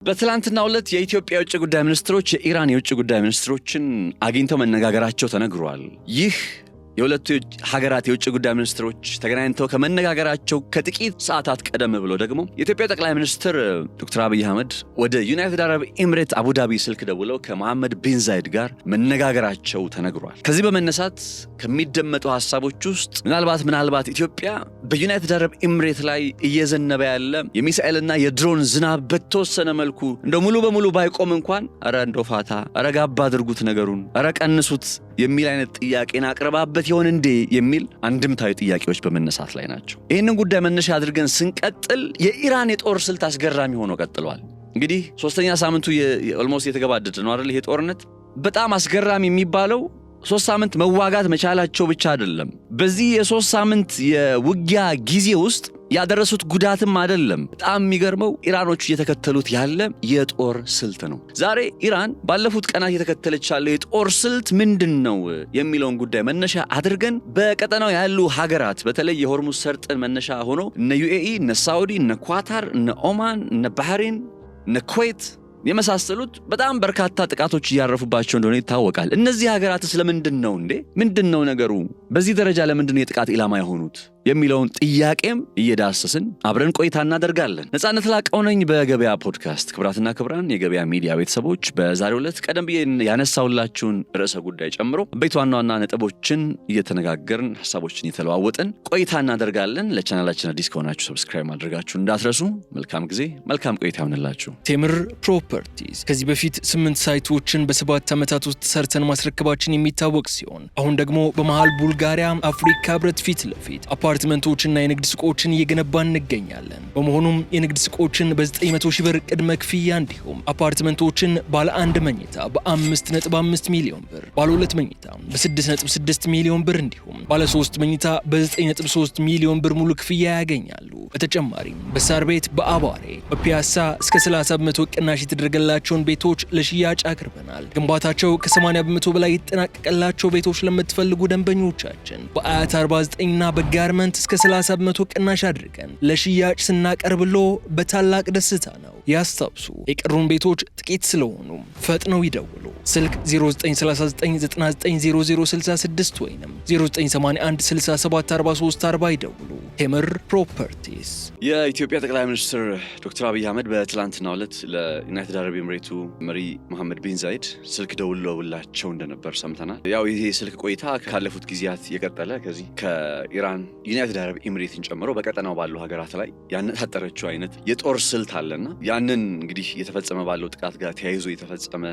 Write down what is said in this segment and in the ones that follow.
በትላንትናው ዕለት የኢትዮጵያ የውጭ ጉዳይ ሚኒስትሮች የኢራን የውጭ ጉዳይ ሚኒስትሮችን አግኝተው መነጋገራቸው ተነግሯል። ይህ የሁለቱ ሀገራት የውጭ ጉዳይ ሚኒስትሮች ተገናኝተው ከመነጋገራቸው ከጥቂት ሰዓታት ቀደም ብሎ ደግሞ የኢትዮጵያ ጠቅላይ ሚኒስትር ዶክተር አብይ አህመድ ወደ ዩናይትድ አረብ ኤሚሬት አቡዳቢ ስልክ ደውለው ከመሐመድ ቢን ዛይድ ጋር መነጋገራቸው ተነግሯል። ከዚህ በመነሳት ከሚደመጡ ሐሳቦች ውስጥ ምናልባት ኢትዮጵያ በዩናይትድ አረብ ኤሚሬት ላይ እየዘነበ ያለ የሚሳኤልና የድሮን ዝናብ በተወሰነ መልኩ እንደ ሙሉ በሙሉ ባይቆም እንኳን አረ እንደው ፋታ አረ ጋባ አድርጉት ነገሩን አረ ቀንሱት የሚል አይነት ጥያቄን አቅርባበት ይሆን እንዴ የሚል አንድምታዊ ጥያቄዎች በመነሳት ላይ ናቸው። ይህንን ጉዳይ መነሻ አድርገን ስንቀጥል የኢራን የጦር ስልት አስገራሚ ሆኖ ቀጥሏል። እንግዲህ ሶስተኛ ሳምንቱ ኦልሞስት የተገባደደ ነው አይደል? ይሄ ጦርነት በጣም አስገራሚ የሚባለው 3 ሳምንት መዋጋት መቻላቸው ብቻ አይደለም። በዚህ የ3 ሳምንት የውጊያ ጊዜ ውስጥ ያደረሱት ጉዳትም አይደለም። በጣም የሚገርመው ኢራኖቹ እየተከተሉት ያለ የጦር ስልት ነው። ዛሬ ኢራን ባለፉት ቀናት እየተከተለች ያለው የጦር ስልት ምንድነው የሚለውን ጉዳይ መነሻ አድርገን በቀጠናው ያሉ ሀገራት በተለይ የሆርሙዝ ሰርጥን መነሻ ሆኖ እነ ዩኤኢ፣ እነ ሳውዲ፣ እነ ኳታር፣ እነ ኦማን፣ እነ ባህሬን፣ እነ ኩዌት የመሳሰሉት በጣም በርካታ ጥቃቶች እያረፉባቸው እንደሆነ ይታወቃል። እነዚህ ሀገራትስ ለምንድን ነው ምንድነው ነገሩ? በዚህ ደረጃ ለምንድነው የጥቃት ኢላማ የሆኑት የሚለውን ጥያቄም እየዳሰስን አብረን ቆይታ እናደርጋለን። ነጻነት ላቀው ነኝ በገበያ ፖድካስት። ክብራትና ክብራን የገበያ ሚዲያ ቤተሰቦች በዛሬው ዕለት ቀደም ብዬ ያነሳውላችሁን ርዕሰ ጉዳይ ጨምሮ ቤት ዋና ዋና ነጥቦችን እየተነጋገርን ሐሳቦችን እየተለዋወጥን ቆይታ እናደርጋለን። ለቻናላችን አዲስ ከሆናችሁ ሰብስክራይብ ማድረጋችሁ እንዳትረሱ። መልካም ጊዜ፣ መልካም ቆይታ ይሁንላችሁ። ቴምር ፕሮፐርቲስ ከዚህ በፊት 8 ሳይቶችን በ7 ዓመታት ውስጥ ሰርተን ማስረከባችን የሚታወቅ ሲሆን አሁን ደግሞ በመሃል ቡልጋሪያ አፍሪካ ህብረት ፊት ለፊት አፓርትመንቶችና የንግድ ሱቆችን እየገነባን እንገኛለን። በመሆኑም የንግድ ሱቆችን በ900 ሺህ ብር ቅድመ ክፍያ እንዲሁም አፓርትመንቶችን ባለ 1 መኝታ በ5.5 ሚሊዮን ብር፣ ባለ 2 መኝታ በ6.6 ሚሊዮን ብር እንዲሁም ባለ 3 መኝታ በ9.3 ሚሊዮን ብር ሙሉ ክፍያ ያገኛሉ። በተጨማሪም በሳር ቤት፣ በአባሬ፣ በፒያሳ እስከ 30 በመቶ ቅናሽ የተደረገላቸውን ቤቶች ለሽያጭ አቅርበናል። ግንባታቸው ከ80 በመቶ በላይ የተጠናቀቀላቸው ቤቶች ለምትፈልጉ ደንበኞቻችን በአያት 49ና በጋርመንት እስከ 30 በመቶ ቅናሽ አድርገን ለሽያጭ ስናቀርብሎ በታላቅ ደስታ ነው። ያስታውሱ፣ የቀሩን ቤቶች ጥቂት ስለሆኑ ፈጥነው ይደውሉ። ስልክ 0939990066 ወይንም 0981674340 ይደውሉ። ቴምር ፕሮፐርቲስ። የኢትዮጵያ ጠቅላይ ሚኒስትር ዶክተር አብይ አህመድ በትላንትናው ዕለት ለዩናይትድ አረብ ኤሚሬቱ መሪ መሐመድ ቢን ዛይድ ስልክ ደውለውላቸው እንደነበር ሰምተናል። ያው ይሄ ስልክ ቆይታ ካለፉት ጊዜያት የቀጠለ ከዚህ ከኢራን ዩናይትድ አረብ ኤሚሬትን ጨምሮ በቀጠናው ባሉ ሀገራት ላይ ያነጣጠረችው አይነት የጦር ስልት አለና ያንን እንግዲህ እየተፈጸመ ባለው ጥቃት ጋር ተያይዞ የተፈጸመ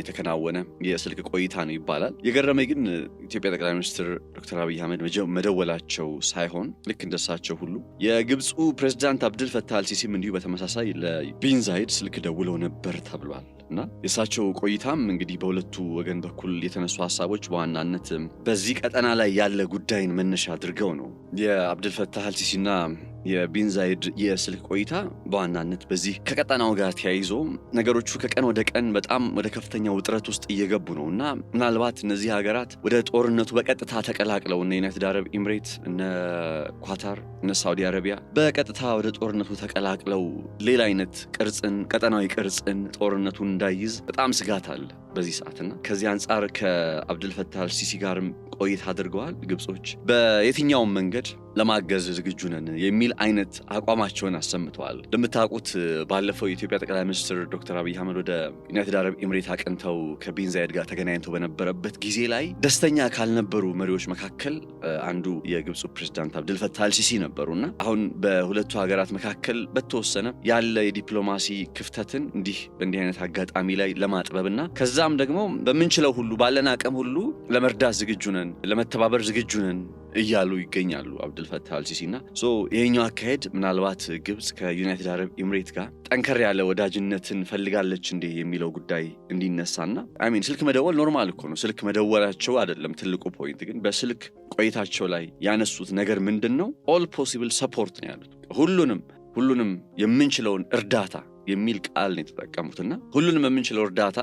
የተከናወነ የስልክ ቆይታ ነው ይባላል። የገረመኝ ግን ኢትዮጵያ ጠቅላይ ሚኒስትር ዶክተር አብይ አህመድ መደወላቸው ሳይሆን ልክ እንደሳቸው ሁሉ የግብፁ ፕሬዝዳንት አብድል ፈታህ አልሲሲም እንዲሁ በተመሳሳይ ለቢን ዛይድ ስልክ ደውለው ነበር ተብሏል። እና የእሳቸው ቆይታም እንግዲህ በሁለቱ ወገን በኩል የተነሱ ሐሳቦች በዋናነት በዚህ ቀጠና ላይ ያለ ጉዳይን መነሻ አድርገው ነው። የአብድል ፈታህ አልሲሲና የቢን ዛይድ የስልክ ቆይታ በዋናነት በዚህ ከቀጠናው ጋር ተያይዞ ነገሮቹ ከቀን ወደ ቀን በጣም ወደ ከፍተኛ ውጥረት ውስጥ እየገቡ ነው እና ምናልባት እነዚህ ሀገራት ወደ ጦርነቱ በቀጥታ ተቀላቅለው እነ ዩናይትድ አረብ ኤሚሬት፣ እነ ኳታር፣ እነ ሳውዲ አረቢያ በቀጥታ ወደ ጦርነቱ ተቀላቅለው ሌላ አይነት ቅርጽን ቀጠናዊ ቅርጽን ጦርነቱን እንዳይዝ በጣም ስጋት አለ በዚህ ሰዓትና ከዚህ አንጻር ከአብድል ፈታህ አልሲሲ ጋርም ቆይታ አድርገዋል። ግብጾች በየትኛውም መንገድ ለማገዝ ዝግጁ ነን የሚል አይነት አቋማቸውን አሰምተዋል። እንደምታውቁት ባለፈው የኢትዮጵያ ጠቅላይ ሚኒስትር ዶክተር አብይ አህመድ ወደ ዩናይትድ አረብ ኤሚሬት አቅንተው ከቢን ዛይድ ጋር ተገናኝተው በነበረበት ጊዜ ላይ ደስተኛ ካልነበሩ መሪዎች መካከል አንዱ የግብፁ ፕሬዝዳንት አብድል ፈታህ አልሲሲ ነበሩና አሁን በሁለቱ ሀገራት መካከል በተወሰነ ያለ የዲፕሎማሲ ክፍተትን በእንዲህ አይነት አጋጣሚ ላይ ለማጥበብና ከዛም ደግሞ በምንችለው ሁሉ ባለን አቅም ሁሉ ለመርዳት ዝግጁ ነን፣ ለመተባበር ዝግጁ ነን እያሉ ይገኛሉ አብድል ፈታህ አልሲሲና ይሄኛው አካሄድ ምናልባት ግብጽ ከዩናይትድ አረብ ኤሚሬት ጋር ጠንከር ያለ ወዳጅነትን ፈልጋለች እንዴ የሚለው ጉዳይ እንዲነሳና ስልክ መደወል ኖርማል እኮ ነው። ስልክ መደወላቸው አይደለም ትልቁ ፖይንት። ግን በስልክ ቆይታቸው ላይ ያነሱት ነገር ምንድነው? ኦል ፖሲብል ሰፖርት ነው ያሉት። ሁሉንም የምንችለውን እርዳታ የሚል ቃል ነው የተጠቀሙትና ሁሉንም የምንችለው እርዳታ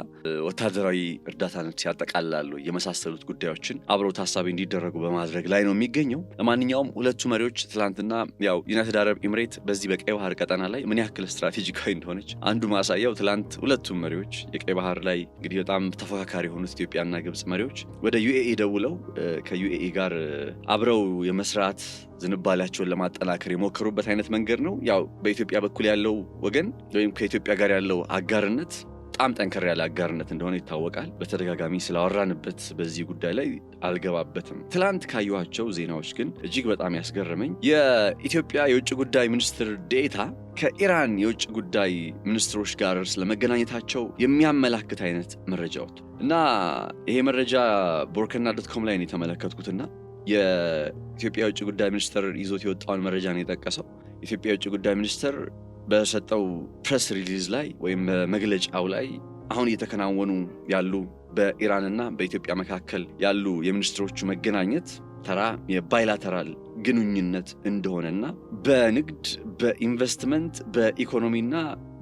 ወታደራዊ እርዳታን ሲያጠቃልላሉ የመሳሰሉት ጉዳዮችን አብረው ታሳቢ እንዲደረጉ በማድረግ ላይ ነው የሚገኘው። ለማንኛውም ሁለቱ መሪዎች ትላንትና ያው ዩናይትድ አረብ ኤምሬት በዚህ በቀይ ባህር ቀጠና ላይ ምን ያክል ስትራቴጂካዊ እንደሆነች አንዱ ማሳያው ትላንት ሁለቱም መሪዎች የቀይ ባህር ላይ እንግዲህ በጣም ተፎካካሪ የሆኑት ኢትዮጵያና ግብጽ መሪዎች ወደ ዩኤኢ ደውለው ከዩኤኢ ጋር አብረው የመስራት ዝንባሌያቸውን ለማጠናከር የሞከሩበት አይነት መንገድ ነው። ያው በኢትዮጵያ በኩል ያለው ወገን ወይም ከኢትዮጵያ ጋር ያለው አጋርነት በጣም ጠንከር ያለ አጋርነት እንደሆነ ይታወቃል። በተደጋጋሚ ስላወራንበት በዚህ ጉዳይ ላይ አልገባበትም። ትላንት ካየኋቸው ዜናዎች ግን እጅግ በጣም ያስገረመኝ የኢትዮጵያ የውጭ ጉዳይ ሚኒስትር ዴኤታ ከኢራን የውጭ ጉዳይ ሚኒስትሮች ጋር ስለመገናኘታቸው የሚያመላክት አይነት መረጃ ወጥቷል እና ይሄ መረጃ ቦርከና.com ላይ ነው የተመለከትኩትና የኢትዮጵያ የውጭ ጉዳይ ሚኒስትር ይዞት የወጣውን መረጃ ነው የጠቀሰው። የኢትዮጵያ የውጭ ጉዳይ ሚኒስትር በሰጠው ፕሬስ ሪሊዝ ላይ ወይም መግለጫው ላይ አሁን እየተከናወኑ ያሉ በኢራንና በኢትዮጵያ መካከል ያሉ የሚኒስትሮቹ መገናኘት ተራ የባይላተራል ግንኙነት እንደሆነና በንግድ፣ በኢንቨስትመንት፣ በኢኮኖሚና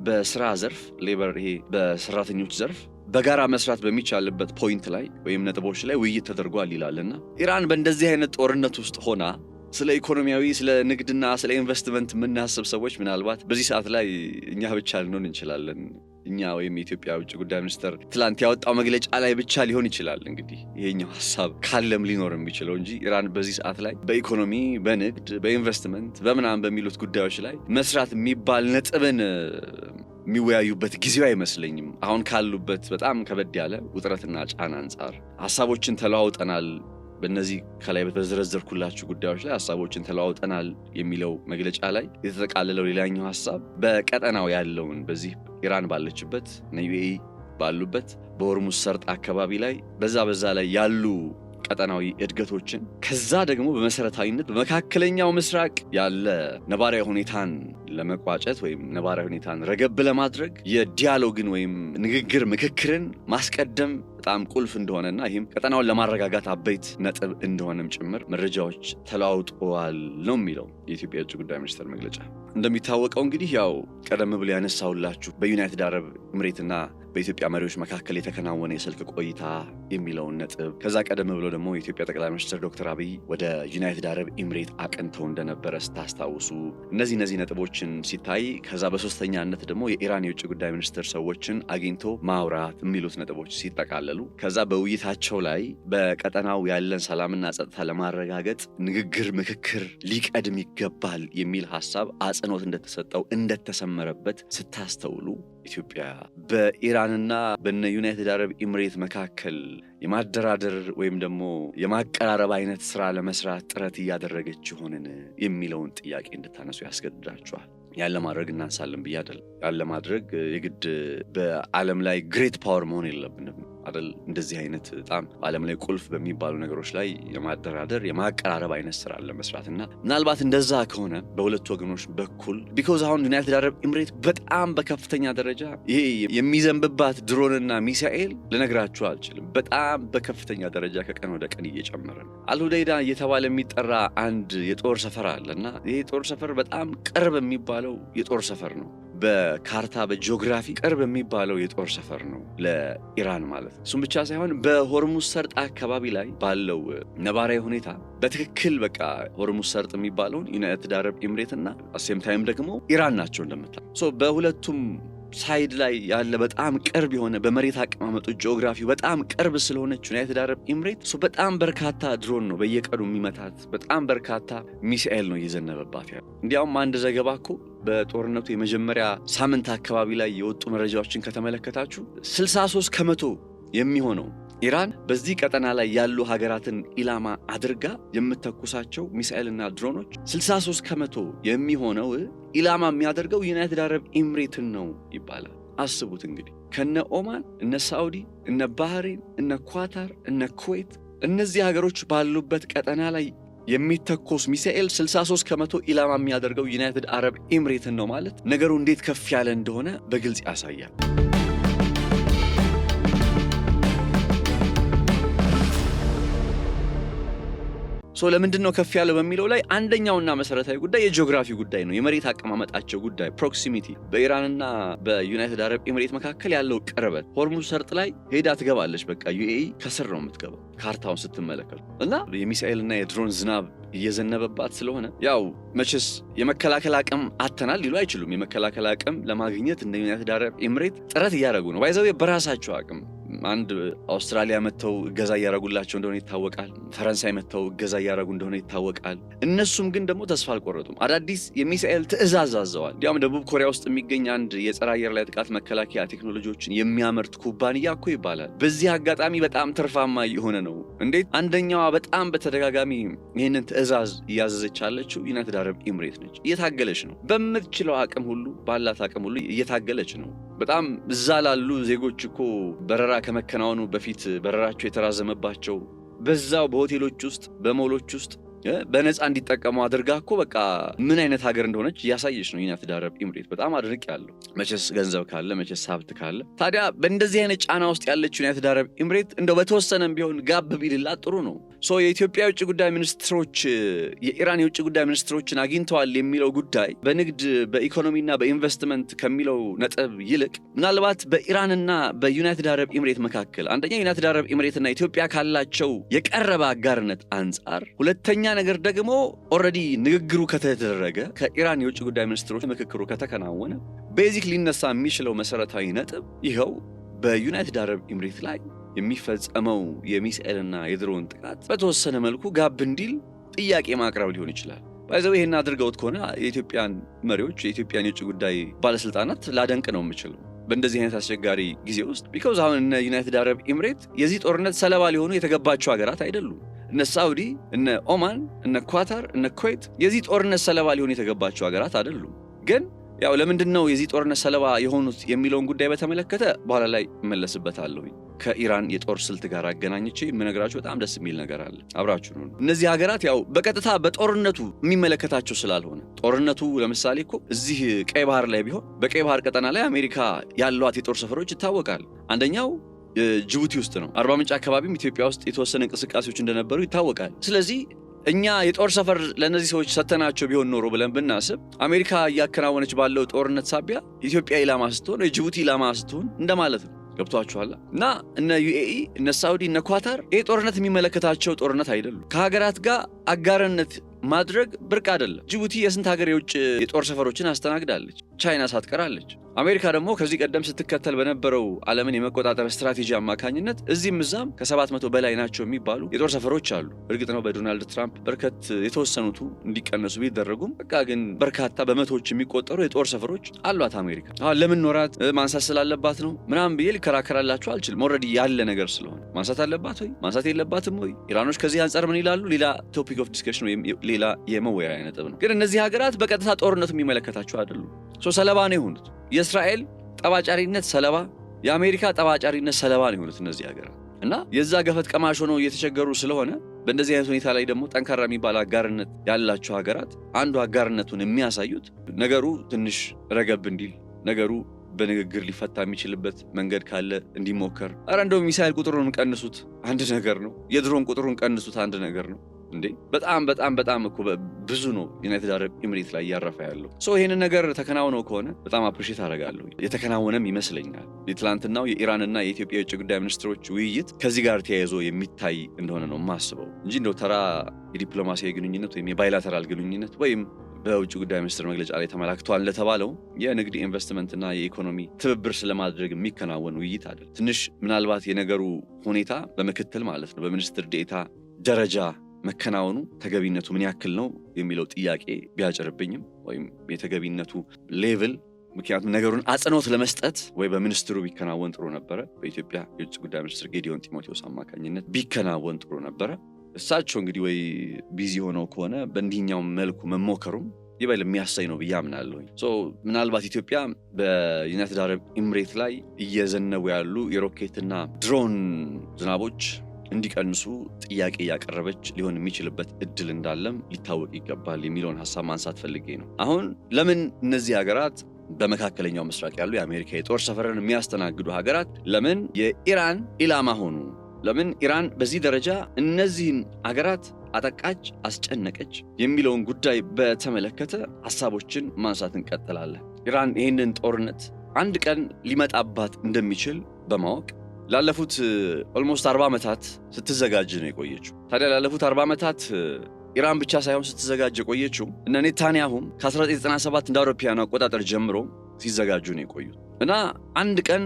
በስራ ዘርፍ ሌበር ይሄ በሰራተኞች ዘርፍ በጋራ መስራት በሚቻልበት ፖይንት ላይ ወይም ነጥቦች ላይ ውይይት ተደርጓል ይላልና ኢራን በእንደዚህ አይነት ጦርነት ውስጥ ሆና ስለ ኢኮኖሚያዊ ስለ ንግድና ስለ ኢንቨስትመንት የምናስብ ሰዎች ምናልባት በዚህ ሰዓት ላይ እኛ ብቻ ልንሆን እንችላለን። እኛ ወይም የኢትዮጵያ ውጭ ጉዳይ ሚኒስትር ትላንት ያወጣው መግለጫ ላይ ብቻ ሊሆን ይችላል እንግዲህ ይሄኛው ሐሳብ ካለም ሊኖር የሚችለው እንጂ ኢራን በዚህ ሰዓት ላይ በኢኮኖሚ፣ በንግድ፣ በኢንቨስትመንት በምናምን በሚሉት ጉዳዮች ላይ መስራት የሚባል ነጥብን የሚወያዩበት ጊዜው አይመስለኝም። አሁን ካሉበት በጣም ከበድ ያለ ውጥረትና ጫና አንጻር ሐሳቦችን ተለዋውጠናል፣ በእነዚህ ከላይ በተዘረዘርኩላችሁ ጉዳዮች ላይ ሐሳቦችን ተለዋውጠናል የሚለው መግለጫ ላይ የተጠቃለለው ሌላኛው ሐሳብ በቀጠናው ያለውን በዚህ ኢራን ባለችበት ዩኤኢ ባሉበት በሆርሙዝ ሰርጥ አካባቢ ላይ በዛ ላይ ያሉ ቀጠናዊ እድገቶችን ከዛ ደግሞ በመሰረታዊነት በመካከለኛው ምስራቅ ያለ ነባራዊ ሁኔታን ለመቋጨት ወይም ነባራዊ ሁኔታን ረገብ ለማድረግ የዲያሎግን ወይም ንግግር ምክክርን ማስቀደም በጣም ቁልፍ እንደሆነና ይህም ቀጠናውን ለማረጋጋት አበይት ነጥብ እንደሆነም ጭምር መረጃዎች ተለዋውጠዋል ነው የሚለው የኢትዮጵያ የውጭ ጉዳይ ሚኒስቴር መግለጫ። እንደሚታወቀው እንግዲህ ያው ቀደም ብሎ ያነሳውላችሁ በዩናይትድ አረብ ኤምሬትና በኢትዮጵያ መሪዎች መካከል የተከናወነ የስልክ ቆይታ የሚለውን ነጥብ ከዛ ቀደም ብሎ ደግሞ የኢትዮጵያ ጠቅላይ ሚኒስትር ዶክተር አብይ ወደ ዩናይትድ አረብ ኤምሬት አቅንተው እንደነበረ ስታስታውሱ እነዚህ ነጥቦችን ሲታይ ከዛ በሶስተኛነት ደግሞ የኢራን የውጭ ጉዳይ ሚኒስትር ሰዎችን አግኝቶ ማውራት የሚሉት ነጥቦች ሲጠቃለሉ ከዛ በውይይታቸው ላይ በቀጠናው ያለን ሰላምና ጸጥታ ለማረጋገጥ ንግግር፣ ምክክር ሊቀድም ይገባል የሚል ሐሳብ አጽንኦት እንደተሰጠው እንደተሰመረበት ስታስተውሉ ኢትዮጵያ በኢራንና በነ ዩናይትድ አረብ ኤምሬት መካከል የማደራደር ወይም ደግሞ የማቀራረብ አይነት ስራ ለመስራት ጥረት እያደረገች ይሆንን የሚለውን ጥያቄ እንድታነሱ ያስገድዳቸዋል። ያለ ማድረግ እናንሳለን ብዬ አይደል። ያለ ማድረግ የግድ በዓለም ላይ ግሬት ፓወር መሆን የለብንም አይደል። እንደዚህ አይነት በጣም በዓለም ላይ ቁልፍ በሚባሉ ነገሮች ላይ የማደራደር የማቀራረብ አይነት ስራ ለመስራትና ምናልባት እንደዛ ከሆነ በሁለቱ ወገኖች በኩል ቢኮዝ አሁን ዩናይትድ አረብ ኤምሬት በጣም በከፍተኛ ደረጃ ይሄ የሚዘንብባት ድሮንና ሚሳኤል ልነግራችሁ አልችልም። በጣም በከፍተኛ ደረጃ ከቀን ወደ ቀን እየጨመረ ነው። አልሁዳይዳ እየተባለ የሚጠራ አንድ የጦር ሰፈር አለና ይሄ የጦር ሰፈር በጣም ቅርብ የሚባለው የጦር ሰፈር ነው። በካርታ በጂኦግራፊ ቅርብ የሚባለው የጦር ሰፈር ነው ለኢራን ማለት ነው። እሱም ብቻ ሳይሆን በሆርሙዝ ሰርጥ አካባቢ ላይ ባለው ነባራዊ ሁኔታ በትክክል በቃ ሆርሙዝ ሰርጥ የሚባለውን ዩናይትድ አረብ ኤምሬትና አሴም ታይም ደግሞ ኢራን ናቸው እንደምታውቁ። በሁለቱም ሳይድ ላይ ያለ በጣም ቅርብ የሆነ በመሬት አቀማመጡ ጂኦግራፊው በጣም ቅርብ ስለሆነች ዩናይትድ አረብ ኤምሬት በጣም በርካታ ድሮን ነው በየቀኑ የሚመታት፣ በጣም በርካታ ሚሳኤል ነው እየዘነበባት ያለው። እንዲያውም አንድ ዘገባ እኮ በጦርነቱ የመጀመሪያ ሳምንት አካባቢ ላይ የወጡ መረጃዎችን ከተመለከታችሁ 63% የሚሆነው ኢራን በዚህ ቀጠና ላይ ያሉ ሀገራትን ኢላማ አድርጋ የምትተኩሳቸው ሚሳኤልና ድሮኖች 63% የሚሆነው ኢላማ የሚያደርገው ዩናይትድ አረብ ኤምሬትን ነው ይባላል። አስቡት እንግዲህ ከነ ኦማን፣ እነ ሳዑዲ፣ እነ ባህሬን፣ እነ ኳታር፣ እነ ኩዌት እነዚህ ሀገሮች ባሉበት ቀጠና ላይ የሚተኮስ ሚሳኤል 63% ኢላማ የሚያደርገው ዩናይትድ አረብ ኤምሬትን ነው ማለት ነገሩ እንዴት ከፍ ያለ እንደሆነ በግልጽ ያሳያል። ለምንድነው ከፍ ያለው በሚለው ላይ አንደኛውና መሰረታዊ ጉዳይ የጂኦግራፊ ጉዳይ ነው። የመሬት አቀማመጣቸው ጉዳይ ፕሮክሲሚቲ፣ በኢራንና በዩናይትድ አረብ ኤሚሬት መካከል ያለው ቅርበት። ሆርሙዝ ሰርጥ ላይ ሄዳ ትገባለች። በቃ ዩኤኢ ከስር ነው የምትገባው ካርታውን ስትመለከቱ እና የሚሳኤልና የድሮን ዝናብ እየዘነበባት ስለሆነ ያው መቼስ የመከላከል አቅም አተናል ሊሉ አይችሉም። የመከላከል አቅም ለማግኘት እንደ ዩናይትድ አረብ ኤሚሬት ጥረት እያደረጉ ነው። ባይዘው በራሳቸው አቅም አንድ አውስትራሊያ መተው እገዛ እያደረጉላቸው እንደሆነ ይታወቃል። ፈረንሳይ መተው እገዛ እያደረጉ እንደሆነ ይታወቃል። እነሱም ግን ደግሞ ተስፋ አልቆረጡም። አዳዲስ የሚሳኤል ትዕዛዝ አዘዋል። እንዲያውም ደቡብ ኮሪያ ውስጥ የሚገኝ አንድ የጸረ አየር ላይ ጥቃት መከላከያ ቴክኖሎጂዎችን የሚያመርት ኩባንያ እኮ ይባላል በዚህ አጋጣሚ በጣም ትርፋማ የሆነ ነው። እንዴት? አንደኛዋ በጣም በተደጋጋሚ ይህንን ትዕዛዝ እያዘዘች ያለችው ዩናይትድ አረብ ኤሚሬት ነች። እየታገለች ነው። በምትችለው አቅም ሁሉ ባላት አቅም ሁሉ እየታገለች ነው። በጣም እዛ ላሉ ዜጎች እኮ በረራ ከመከናወኑ በፊት በረራቸው የተራዘመባቸው በዛው በሆቴሎች ውስጥ በሞሎች ውስጥ በነፃ እንዲጠቀሙ አድርጋ እኮ በቃ ምን አይነት ሀገር እንደሆነች እያሳየች ነው ዩናይትድ አረብ ኤሚሬት። በጣም አድንቅ ያለው መቼስ ገንዘብ ካለ መቼስ ሀብት ካለ። ታዲያ በእንደዚህ አይነት ጫና ውስጥ ያለችው ዩናይትድ አረብ ኤሚሬት እንደው በተወሰነም ቢሆን ጋብ ቢልላት ጥሩ ነው። የኢትዮጵያ የውጭ ጉዳይ ሚኒስትሮች የኢራን የውጭ ጉዳይ ሚኒስትሮችን አግኝተዋል የሚለው ጉዳይ በንግድ በኢኮኖሚና በኢንቨስትመንት ከሚለው ነጥብ ይልቅ ምናልባት በኢራንና በዩናይትድ አረብ ኤሚሬት መካከል አንደኛ ዩናይትድ አረብ ኤሚሬትና ኢትዮጵያ ካላቸው የቀረበ አጋርነት አንጻር፣ ሁለተኛ ነገር ደግሞ ኦልሬዲ ንግግሩ ከተደረገ ከኢራን የውጭ ጉዳይ ሚኒስትሮች ምክክሩ ከተከናወነ ቤዚክ ሊነሳ የሚችለው መሰረታዊ ነጥብ ይኸው በዩናይትድ አረብ ኤሚሬት ላይ የሚፈጸመው የሚሳኤልና የድሮን ጥቃት በተወሰነ መልኩ ጋብ እንዲል ጥያቄ ማቅረብ ሊሆን ይችላል። ባይዘው ይሄን አድርገውት ከሆነ የኢትዮጵያን መሪዎች የኢትዮጵያን የውጭ ጉዳይ ባለስልጣናት ላደንቅ ነው የምችለው በእንደዚህ አይነት አስቸጋሪ ጊዜ ውስጥ። ቢኮዝ አሁን እነ ዩናይትድ አረብ ኤሚሬት የዚህ ጦርነት ሰለባ ሊሆኑ የተገባቸው ሀገራት አይደሉም። እነ ሳውዲ፣ እነ ኦማን፣ እነ ኳታር፣ እነ ኩዌት የዚህ ጦርነት ሰለባ ሊሆኑ የተገባቸው ሀገራት አይደሉም። ግን ያው ለምንድን ነው የዚህ ጦርነት ሰለባ የሆኑት የሚለውን ጉዳይ በተመለከተ በኋላ ላይ እመለስበታለሁ። ከኢራን የጦር ስልት ጋር አገናኝቼ የምነግራችሁ በጣም ደስ የሚል ነገር አለ። አብራችሁ ነው። እነዚህ ሀገራት ያው በቀጥታ በጦርነቱ የሚመለከታቸው ስላልሆነ ጦርነቱ ለምሳሌ እኮ እዚህ ቀይ ባህር ላይ ቢሆን በቀይ ባህር ቀጠና ላይ አሜሪካ ያሏት የጦር ሰፈሮች ይታወቃል። አንደኛው ጅቡቲ ውስጥ ነው። አርባ ምንጭ አካባቢም ኢትዮጵያ ውስጥ የተወሰነ እንቅስቃሴዎች እንደነበሩ ይታወቃል። ስለዚህ እኛ የጦር ሰፈር ለነዚህ ሰዎች ሰተናቸው ቢሆን ኖሮ ብለን ብናስብ አሜሪካ እያከናወነች ባለው ጦርነት ሳቢያ ኢትዮጵያ ኢላማ ስትሆን የጅቡቲ ኢላማ ስትሆን እንደማለት ነው። ገብቷችኋል? እና እነ ዩኤኢ፣ እነ ሳውዲ፣ እነ ኳታር ይህ ጦርነት የሚመለከታቸው ጦርነት አይደሉም። ከሀገራት ጋር አጋርነት ማድረግ ብርቅ አይደለም። ጅቡቲ የስንት ሀገር የውጭ የጦር ሰፈሮችን አስተናግዳለች፣ ቻይና ሳትቀራለች። አሜሪካ ደግሞ ከዚህ ቀደም ስትከተል በነበረው ዓለምን የመቆጣጠር ስትራቴጂ አማካኝነት እዚህም እዛም ከ700 በላይ ናቸው የሚባሉ የጦር ሰፈሮች አሉ። እርግጥ ነው በዶናልድ ትራምፕ በርከት የተወሰኑቱ እንዲቀነሱ ቢደረጉም በቃ ግን በርካታ በመቶዎች የሚቆጠሩ የጦር ሰፈሮች አሏት አሜሪካ። ለምን ኖራት ማንሳት ስላለባት ነው ምናምን ብዬ ሊከራከራላችሁ አልችልም። ኦልሬዲ ያለ ነገር ስለሆነ ማንሳት አለባት ወይ ማንሳት የለባትም ወይ? ኢራኖች ከዚህ አንጻር ምን ይላሉ? ሌላ ቶፒክ ኦፍ ዲስከሽን ወይም ሌላ የመወያያ ነጥብ ነው። ግን እነዚህ ሀገራት በቀጥታ ጦርነቱ የሚመለከታቸው አይደሉም። ሰለባ ነው የሆኑት። የእስራኤል ጠባጫሪነት ሰለባ፣ የአሜሪካ ጠባጫሪነት ሰለባ ነው የሆኑት እነዚህ ሀገራት እና የዛ ገፈት ቀማሽ ሆነው እየተቸገሩ ስለሆነ በእንደዚህ አይነት ሁኔታ ላይ ደግሞ ጠንካራ የሚባል አጋርነት ያላቸው ሀገራት አንዱ አጋርነቱን የሚያሳዩት ነገሩ ትንሽ ረገብ እንዲል ነገሩ በንግግር ሊፈታ የሚችልበት መንገድ ካለ እንዲሞከር። እንደው ሚሳኤል ቁጥሩን ቀንሱት አንድ ነገር ነው። የድሮን ቁጥሩን ቀንሱት አንድ ነገር ነው። እንዴ በጣም እኮ ብዙ ነው ዩናይትድ አረብ ኤሚሬት ላይ ያረፈ ያለው። ይሄንን ነገር ተከናውነው ከሆነ በጣም አፕሪሼት አደርጋለሁ። የተከናወነም ይመስለኛል። የትላንትናው የኢራንና የኢትዮጵያ የውጭ ጉዳይ ሚኒስትሮች ውይይት ከዚህ ጋር ተያይዞ የሚታይ እንደሆነ ነው የማስበው እንጂ እንደው ተራ የዲፕሎማሲያዊ ግንኙነት ወይም የባይላተራል ግንኙነት ወይም በውጭ ጉዳይ ሚኒስትር መግለጫ ላይ ተመላክቷል ለተባለው የንግድ ኢንቨስትመንትና የኢኮኖሚ ትብብር ስለማድረግ የሚከናወን ውይይት አይደል። ትንሽ ምናልባት የነገሩ ሁኔታ በምክትል ማለት ነው በሚኒስትር ዴኤታ ደረጃ መከናወኑ ተገቢነቱ ምን ያክል ነው የሚለው ጥያቄ ቢያጭርብኝም ወይም የተገቢነቱ ሌቭል ምክንያቱም ነገሩን አጽንኦት ለመስጠት ወይ በሚኒስትሩ ቢከናወን ጥሩ ነበረ። በኢትዮጵያ የውጭ ጉዳይ ሚኒስትር ጌዲዮን ጢሞቴዎስ አማካኝነት ቢከናወን ጥሩ ነበረ። እሳቸው እንግዲህ ወይ ቢዚ ሆነው ከሆነ በእንዲህኛው መልኩ መሞከሩም ይበል የሚያሳይ ነው ብዬ አምናለሁ። ምናልባት ኢትዮጵያ በዩናይትድ አረብ ኤሚሬት ላይ እየዘነቡ ያሉ የሮኬትና ድሮን ዝናቦች እንዲቀንሱ ጥያቄ ያቀረበች ሊሆን የሚችልበት እድል እንዳለም ሊታወቅ ይገባል የሚለውን ሐሳብ ማንሳት ፈልጌ ነው። አሁን ለምን እነዚህ ሀገራት በመካከለኛው ምስራቅ ያሉ የአሜሪካ የጦር ሰፈርን የሚያስተናግዱ ሀገራት ለምን የኢራን ኢላማ ሆኑ? ለምን ኢራን በዚህ ደረጃ እነዚህን ሀገራት አጠቃች፣ አስጨነቀች የሚለውን ጉዳይ በተመለከተ ሐሳቦችን ማንሳት እንቀጥላለን። ኢራን ይህንን ጦርነት አንድ ቀን ሊመጣባት እንደሚችል በማወቅ ላለፉት ኦልሞስት 40 ዓመታት ስትዘጋጅ ነው የቆየችው። ታዲያ ላለፉት 40 ዓመታት ኢራን ብቻ ሳይሆን ስትዘጋጅ የቆየችው እነ ኔታንያሁም ከ1997 እንደ አውሮፓውያን አቆጣጠር ጀምሮ ሲዘጋጁ ነው የቆዩት እና አንድ ቀን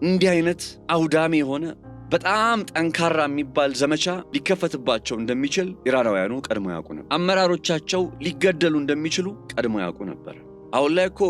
እንዲህ አይነት አውዳሚ የሆነ በጣም ጠንካራ የሚባል ዘመቻ ሊከፈትባቸው እንደሚችል ኢራናውያኑ ቀድሞ ያውቁ ነበር። አመራሮቻቸው ሊገደሉ እንደሚችሉ ቀድሞ ያውቁ ነበር። አሁን ላይ እኮ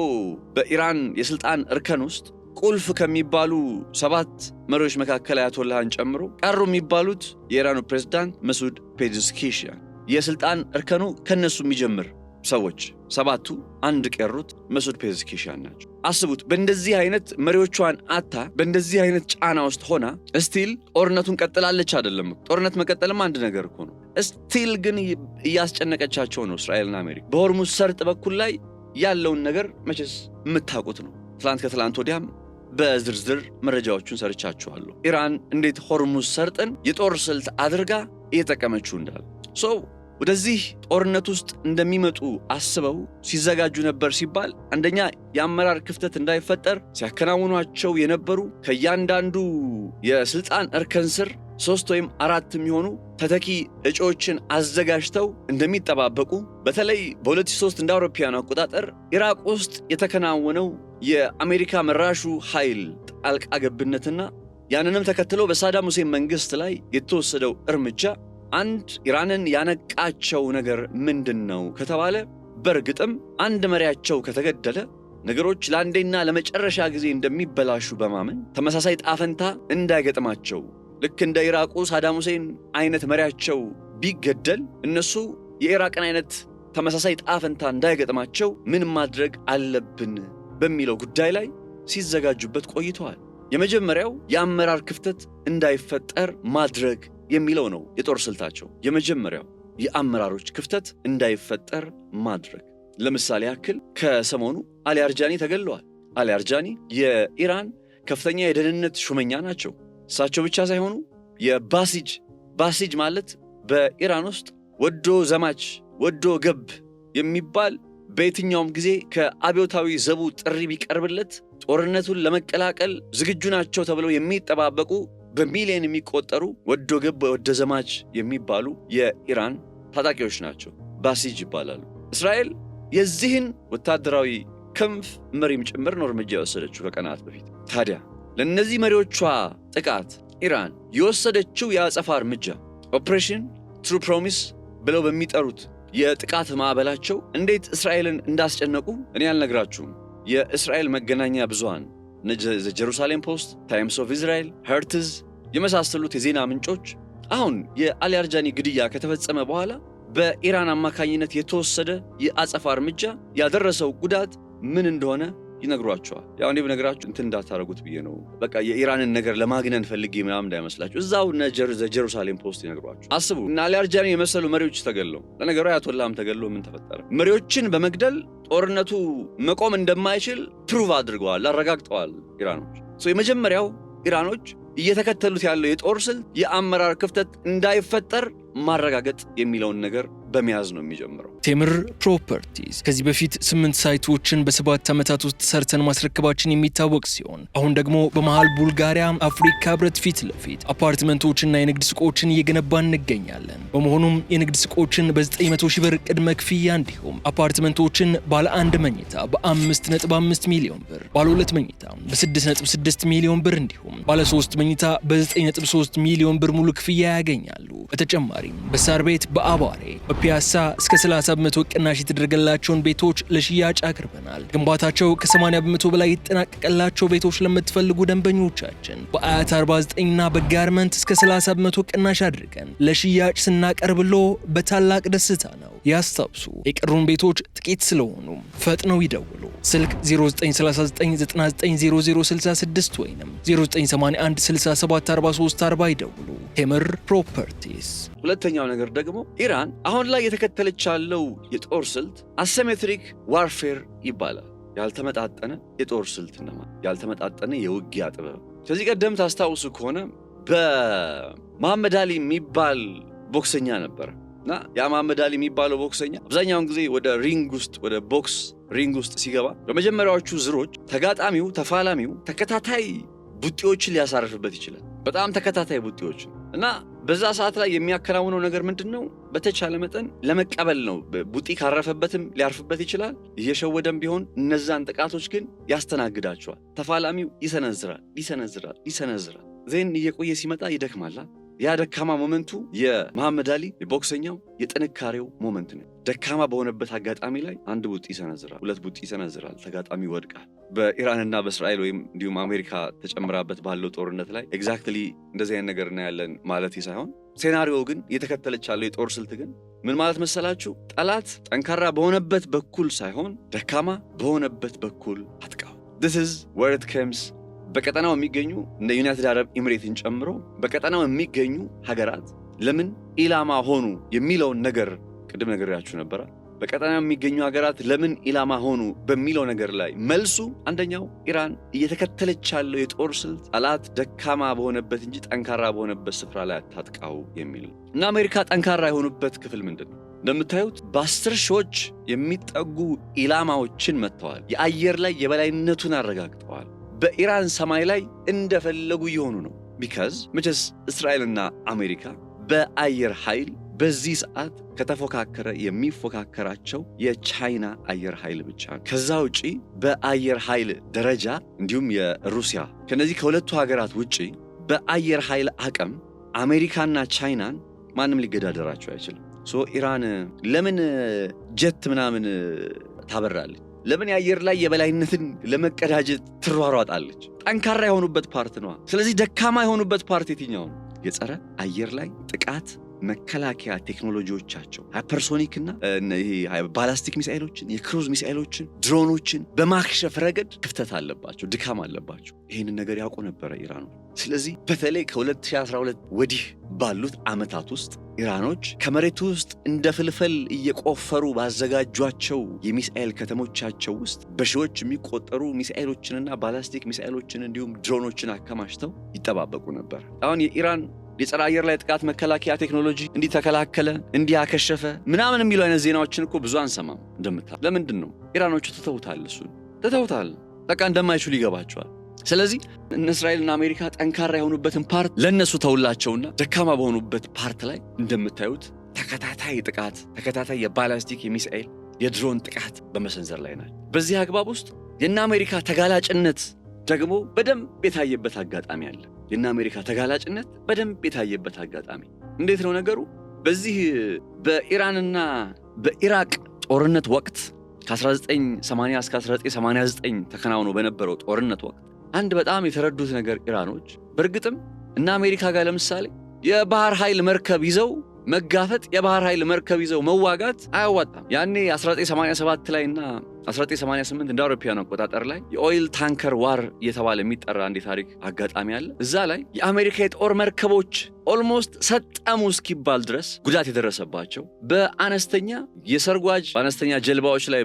በኢራን የስልጣን እርከን ውስጥ ቁልፍ ከሚባሉ 7 መሪዎች መካከል አያቶላህን ጨምሮ ቀሩ የሚባሉት የኢራኑ ፕሬዝዳንት መሱድ ፔዜሽኪያን የስልጣን እርከኑ ከነሱ የሚጀምር ሰዎች 7ቱ አንድ ቀሩት መሱድ ፔዜሽኪያን ናቸው። አስቡት፣ በእንደዚህ አይነት መሪዎቿን አታ በእንደዚህ አይነት ጫና ውስጥ ሆና ስቲል ጦርነቱን ቀጥላለች። አይደለም ጦርነት መቀጠልም አንድ ነገር እኮ ነው። ስቲል ግን እያስጨነቀቻቸው ነው እስራኤልና አሜሪካ። በሆርሙዝ ሰርጥ በኩል ላይ ያለውን ነገር መቼስ የምታውቁት ነው። ከትላንት ወዲያም በዝርዝር መረጃዎቹን ሰርቻችኋለሁ። ኢራን እንዴት ሆርሙዝ ሰርጥን የጦር ስልት አድርጋ እየተጠቀመችው እንዳለ ወደዚህ ጦርነት ውስጥ እንደሚመጡ አስበው ሲዘጋጁ ነበር ሲባል አንደኛ የአመራር ክፍተት እንዳይፈጠር ሲያከናውኗቸው የነበሩ ከእያንዳንዱ የስልጣን እርከን ስር 3 ወይም 4 የሚሆኑ ተተኪ እጩዎችን አዘጋጅተው እንደሚጠባበቁ በተለይ በ2003 እንደ አውሮፓውያን አቆጣጠር ኢራቅ ውስጥ የተከናወነው የአሜሪካ መራሹ ኃይል ጣልቃ ገብነትና ያንንም ተከትሎ በሳዳም ሁሴን መንግስት ላይ የተወሰደው እርምጃ አንድ ኢራንን ያነቃቸው ነገር ምንድነው ከተባለ በእርግጥም አንድ መሪያቸው ከተገደለ ነገሮች ለአንዴና ለመጨረሻ ጊዜ እንደሚበላሹ በማመን ተመሳሳይ ጣፈንታ እንዳይገጥማቸው ልክ እንደ ኢራቁ ሳዳም ሁሴን አይነት መሪያቸው ቢገደል እነሱ የኢራቅን አይነት ተመሳሳይ ጣፈንታ እንዳይገጥማቸው ምን ማድረግ አለብን በሚለው ጉዳይ ላይ ሲዘጋጁበት ቆይተዋል። የመጀመሪያው የአመራር ክፍተት እንዳይፈጠር ማድረግ የሚለው ነው የጦር ስልታቸው። የመጀመሪያው የአመራሮች ክፍተት እንዳይፈጠር ማድረግ። ለምሳሌ ያክል ከሰሞኑ አሊ አርጃኒ ተገለዋል። አሊ አርጃኒ የኢራን ከፍተኛ የደህንነት ሹመኛ ናቸው። እሳቸው ብቻ ሳይሆኑ ባሲጅ ማለት በኢራን ውስጥ ወዶ ዘማች ወዶ ገብ የሚባል በየትኛውም ጊዜ ከአብዮታዊ ዘቡ ጥሪ ቢቀርብለት ጦርነቱን ለመቀላቀል ዝግጁ ናቸው ተብለው የሚጠባበቁ በሚሊዮን የሚቆጠሩ ወዶ ገብ ወዶ ዘማች የሚባሉ የኢራን ታጣቂዎች ናቸው። ባሲጅ ይባላሉ። እስራኤል የዚህን ወታደራዊ ክንፍ መሪም ጭምር ነው እርምጃ የወሰደችው ከቀናት በፊት። ታዲያ ለእነዚህ መሪዎቿ ጥቃት ኢራን የወሰደችው የአጸፋ እርምጃ ኦፕሬሽን ትሩ ፕሮሚስ ብለው በሚጠሩት የጥቃት ማዕበላቸው እንዴት እስራኤልን እንዳስጨነቁ እኔ አልነግራችሁም። የእስራኤል መገናኛ ብዙሃን ዘ ጀሩሳሌም ፖስት፣ ታይምስ ኦፍ እስራኤል፣ ሄርትዝ የመሳሰሉት የዜና ምንጮች አሁን የአሊ አርጃኒ ግድያ ከተፈጸመ በኋላ በኢራን አማካኝነት የተወሰደ የአጸፋ እርምጃ ያደረሰው ጉዳት ምን እንደሆነ ይነግሯቸዋል። ያው እንዴ በነገራችሁ እንትን እንዳታረጉት ብዬ ነው። በቃ የኢራንን ነገር ለማግነን ፈልጌ ምናምን እንዳይመስላችሁ። እዛው ጀሩሳሌም ፖስት ይነግሯችሁ። አስቡ እና አሊ አርጃኒ የመሰሉ መሪዎች ተገለው፣ ለነገሩ አያቶላህም ተገለው ምን ተፈጠረ? መሪዎችን በመግደል ጦርነቱ መቆም እንደማይችል ፕሩቭ አድርገዋል፣ አረጋግጠዋል ኢራኖች። የመጀመሪያው ኢራኖች እየተከተሉት ያለው የጦር ስልት የአመራር ክፍተት እንዳይፈጠር ማረጋገጥ የሚለውን ነገር በመያዝ ነው የሚጀምረው። ቴምር ፕሮፐርቲስ ከዚህ በፊት 8 ሳይቶችን በ7 ዓመታት ውስጥ ሰርተን ማስረከባችን የሚታወቅ ሲሆን አሁን ደግሞ በመሃል ቡልጋሪያ አፍሪካ ህብረት ፊት ለፊት አፓርትመንቶችና የንግድ ሱቆችን እየገነባን እንገኛለን። በመሆኑም የንግድ ሱቆችን በ900 ሺህ ብር ቅድመ ክፍያ እንዲሁም አፓርትመንቶችን ባለ 1 መኝታ በ5.5 ሚሊዮን ብር፣ ባለ 2 መኝታ በ6.6 ሚሊዮን ብር እንዲሁም ባለ 3 መኝታ በ9.3 ሚሊዮን ብር ሙሉ ክፍያ ያገኛሉ። በተጨማሪም በሳር ቤት፣ በአባሬ፣ በፒያሳ እስከ 30 በመቶ ቅናሽ የተደረገላቸውን ቤቶች ለሽያጭ አቅርበናል። ግንባታቸው ከ80 በመቶ በላይ የተጠናቀቀላቸው ቤቶች ለምትፈልጉ ደንበኞቻችን በአያት 49ና በጋርመንት እስከ 30 በመቶ ቅናሽ አድርገን ለሽያጭ ስናቀርብሎ በታላቅ ደስታ ነው። ያስታውሱ፣ የቀሩን ቤቶች ጥቂት ስለሆኑ ፈጥነው ይደውሉ። ስልክ 0939990066 ወይም 0981674340 ይደውሉ። ቴምር ፕሮፐርቲስ። ሁለተኛው ነገር ደግሞ ኢራን አሁን ላይ የተከተለች ያለው የጦር ስልት አሲሜትሪክ ዋርፌር ይባላል። ያልተመጣጠነ የጦር ስልት ነው፣ ያልተመጣጠነ የውጊያ ጥበብ። ከዚህ ቀደም ታስታውሱ ከሆነ በመሐመድ አሊ የሚባል ቦክሰኛ ነበር። እና ያ መሐመድ አሊ የሚባለው ቦክሰኛ አብዛኛውን ጊዜ ወደ ሪንግ ውስጥ ወደ ቦክስ ሪንግ ውስጥ ሲገባ በመጀመሪያዎቹ ዝሮች ተፋላሚው ተከታታይ ቡጢዎችን ሊያሳርፍበት ይችላል። በጣም ተከታታይ ቡጢዎችን እና በዛ ሰዓት ላይ የሚያከናውነው ነገር ምንድነው? በተቻለ መጠን ለመቀበል ነው። ቡጢ ካረፈበትም ሊያርፍበት ይችላል። እየሸወደም ቢሆን እነዛን ጥቃቶች ግን ያስተናግዳቸዋል። ተፋላሚው ይሰነዝራል። ዜን እየቆየ ሲመጣ ይደክማላ። ያ ደካማ ሞመንቱ የመሐመድ አሊ የቦክሰኛው የጥንካሬው ሞመንት ነው። ደካማ በሆነበት አጋጣሚ ላይ አንድ ቡጢ ይሰነዝራል፣ ሁለት ቡጢ ይሰነዝራል፣ ተጋጣሚ ይወድቃል። በኢራንና በእስራኤል ወይም እንዲሁም አሜሪካ ተጨምራበት ባለው ጦርነት ላይ ኤግዛክትሊ እንደዚህ አይነት ነገር እናያለን ማለት ሳይሆን ሴናሪዮ ግን እየተከተለች ያለው የጦር ስልት ግን ምን ማለት መሰላችሁ? ጠላት ጠንካራ በሆነበት በኩል ሳይሆን ደካማ በሆነበት በኩል አጥቃው። this is where it comes። በቀጠናው የሚገኙ እንደ ዩናይትድ አረብ ኤሚሬትን ጨምሮ በቀጠናው የሚገኙ ሀገራት ለምን ኢላማ ሆኑ የሚለውን ነገር ቅድም ነግሬያችሁ ነበር። በቀጠናው የሚገኙ ሀገራት ለምን ኢላማ ሆኑ በሚለው ነገር ላይ መልሱ አንደኛው ኢራን እየተከተለች ያለው የጦር ስልት ጠላት ደካማ በሆነበት እንጂ ጠንካራ በሆነበት ስፍራ ላይ አታጥቃው የሚል ነው። እና አሜሪካ ጠንካራ የሆኑበት ክፍል ምንድነው? እንደምታዩት በ10 ሺዎች የሚጠጉ ኢላማዎችን መጥተዋል። የአየር ላይ የበላይነቱን አረጋግጠዋል። በኢራን ሰማይ ላይ እንደፈለጉ እየሆኑ ነው። ቢካዝ መቼስ እስራኤልና አሜሪካ በአየር ኃይል በዚህ ሰዓት ከተፎካከረ የሚፎካከራቸው የቻይና አየር ኃይል ብቻ ነው። ከዛ ውጪ በአየር ኃይል ደረጃ እንዲሁም የሩሲያ ከነዚህ ከሁለቱ ሀገራት ውጪ በአየር ኃይል አቅም አሜሪካና ቻይናን ማንም ሊገዳደራቸው አይችልም። ኢራን ለምን ጀት ምናምን ታበራለች? ለምን የአየር ላይ የበላይነትን ለመቀዳጀት ትሯሯጣለች? ጠንካራ የሆኑበት ፓርት ነው። ስለዚህ ደካማ የሆኑበት ፓርት የትኛው ነው? የጸረ አየር ላይ ጥቃት መከላከያ ቴክኖሎጂዎቻቸው ሃይፐርሶኒክ እና ባላስቲክ ሚሳኤሎችን፣ የክሩዝ ሚሳኤሎችን፣ ድሮኖችን በማክሸፍ ረገድ ክፍተት አለባቸው፣ ድካም አለባቸው። ይህንን ነገር ያውቁ ነበረ ኢራኖች። ስለዚህ በተለይ ከ2012 ወዲህ ባሉት ዓመታት ውስጥ ኢራኖች ከመሬቱ ውስጥ እንደ ፍልፈል እየቆፈሩ ባዘጋጇቸው የሚሳኤል ከተሞቻቸው ውስጥ በሺዎች የሚቆጠሩ ሚሳኤሎችንና ባላስቲክ ሚሳኤሎችን እንዲሁም ድሮኖችን አከማችተው ይጠባበቁ ነበር። አሁን የኢራን የጸረ አየር ላይ ጥቃት መከላከያ ቴክኖሎጂ እንዲህ ተከላከለ፣ እንዲህ አከሸፈ ምናምን የሚሉ አይነት ዜናዎችን እኮ ብዙ አንሰማም። ለምንድን ነው? ኢራኖቹ ትተውታል። በቃ እንደማይችሉ ይገባቸዋል። ስለዚህ እነ እስራኤልና አሜሪካ ጠንካራ የሆኑበትን ፓርት ለነሱ ተውላቸውና ደካማ በሆኑበት ፓርት ላይ እንደምታዩት ተከታታይ የባላስቲክ የሚሳኤል የድሮን ጥቃት በመሰንዘር ላይ ናቸው። በዚህ አግባብ ውስጥ የእነ አሜሪካ ተጋላጭነት ደግሞ በደንብ የታየበት አጋጣሚ አለ። እንዴት ነው ነገሩ? በዚህ በኢራንና በኢራቅ ጦርነት ወቅት ከ1980 እስከ 1989 ተከናውኖ በነበረው ጦርነት ወቅት አንድ በጣም የተረዱት ነገር ኢራኖች በእርግጥም እና አሜሪካ ጋር ለምሳሌ የባህር ኃይል መርከብ ይዘው መጋፈጥ፣ የባህር ኃይል መርከብ ይዘው መዋጋት አያዋጣም። ያኔ 1987 ላይ እና 1988 እንደ አውሮፓውያን አቆጣጠር ላይ የኦይል ታንከር ዋር እየተባለ የሚጠራ አንድ ታሪክ አጋጣሚ አለ። እዛ ላይ የአሜሪካ የጦር መርከቦች ኦልሞስት ሰጠሙ እስኪባል ድረስ ጉዳት የደረሰባቸው በአነስተኛ የሰርጓጅ በአነስተኛ ጀልባዎች ላይ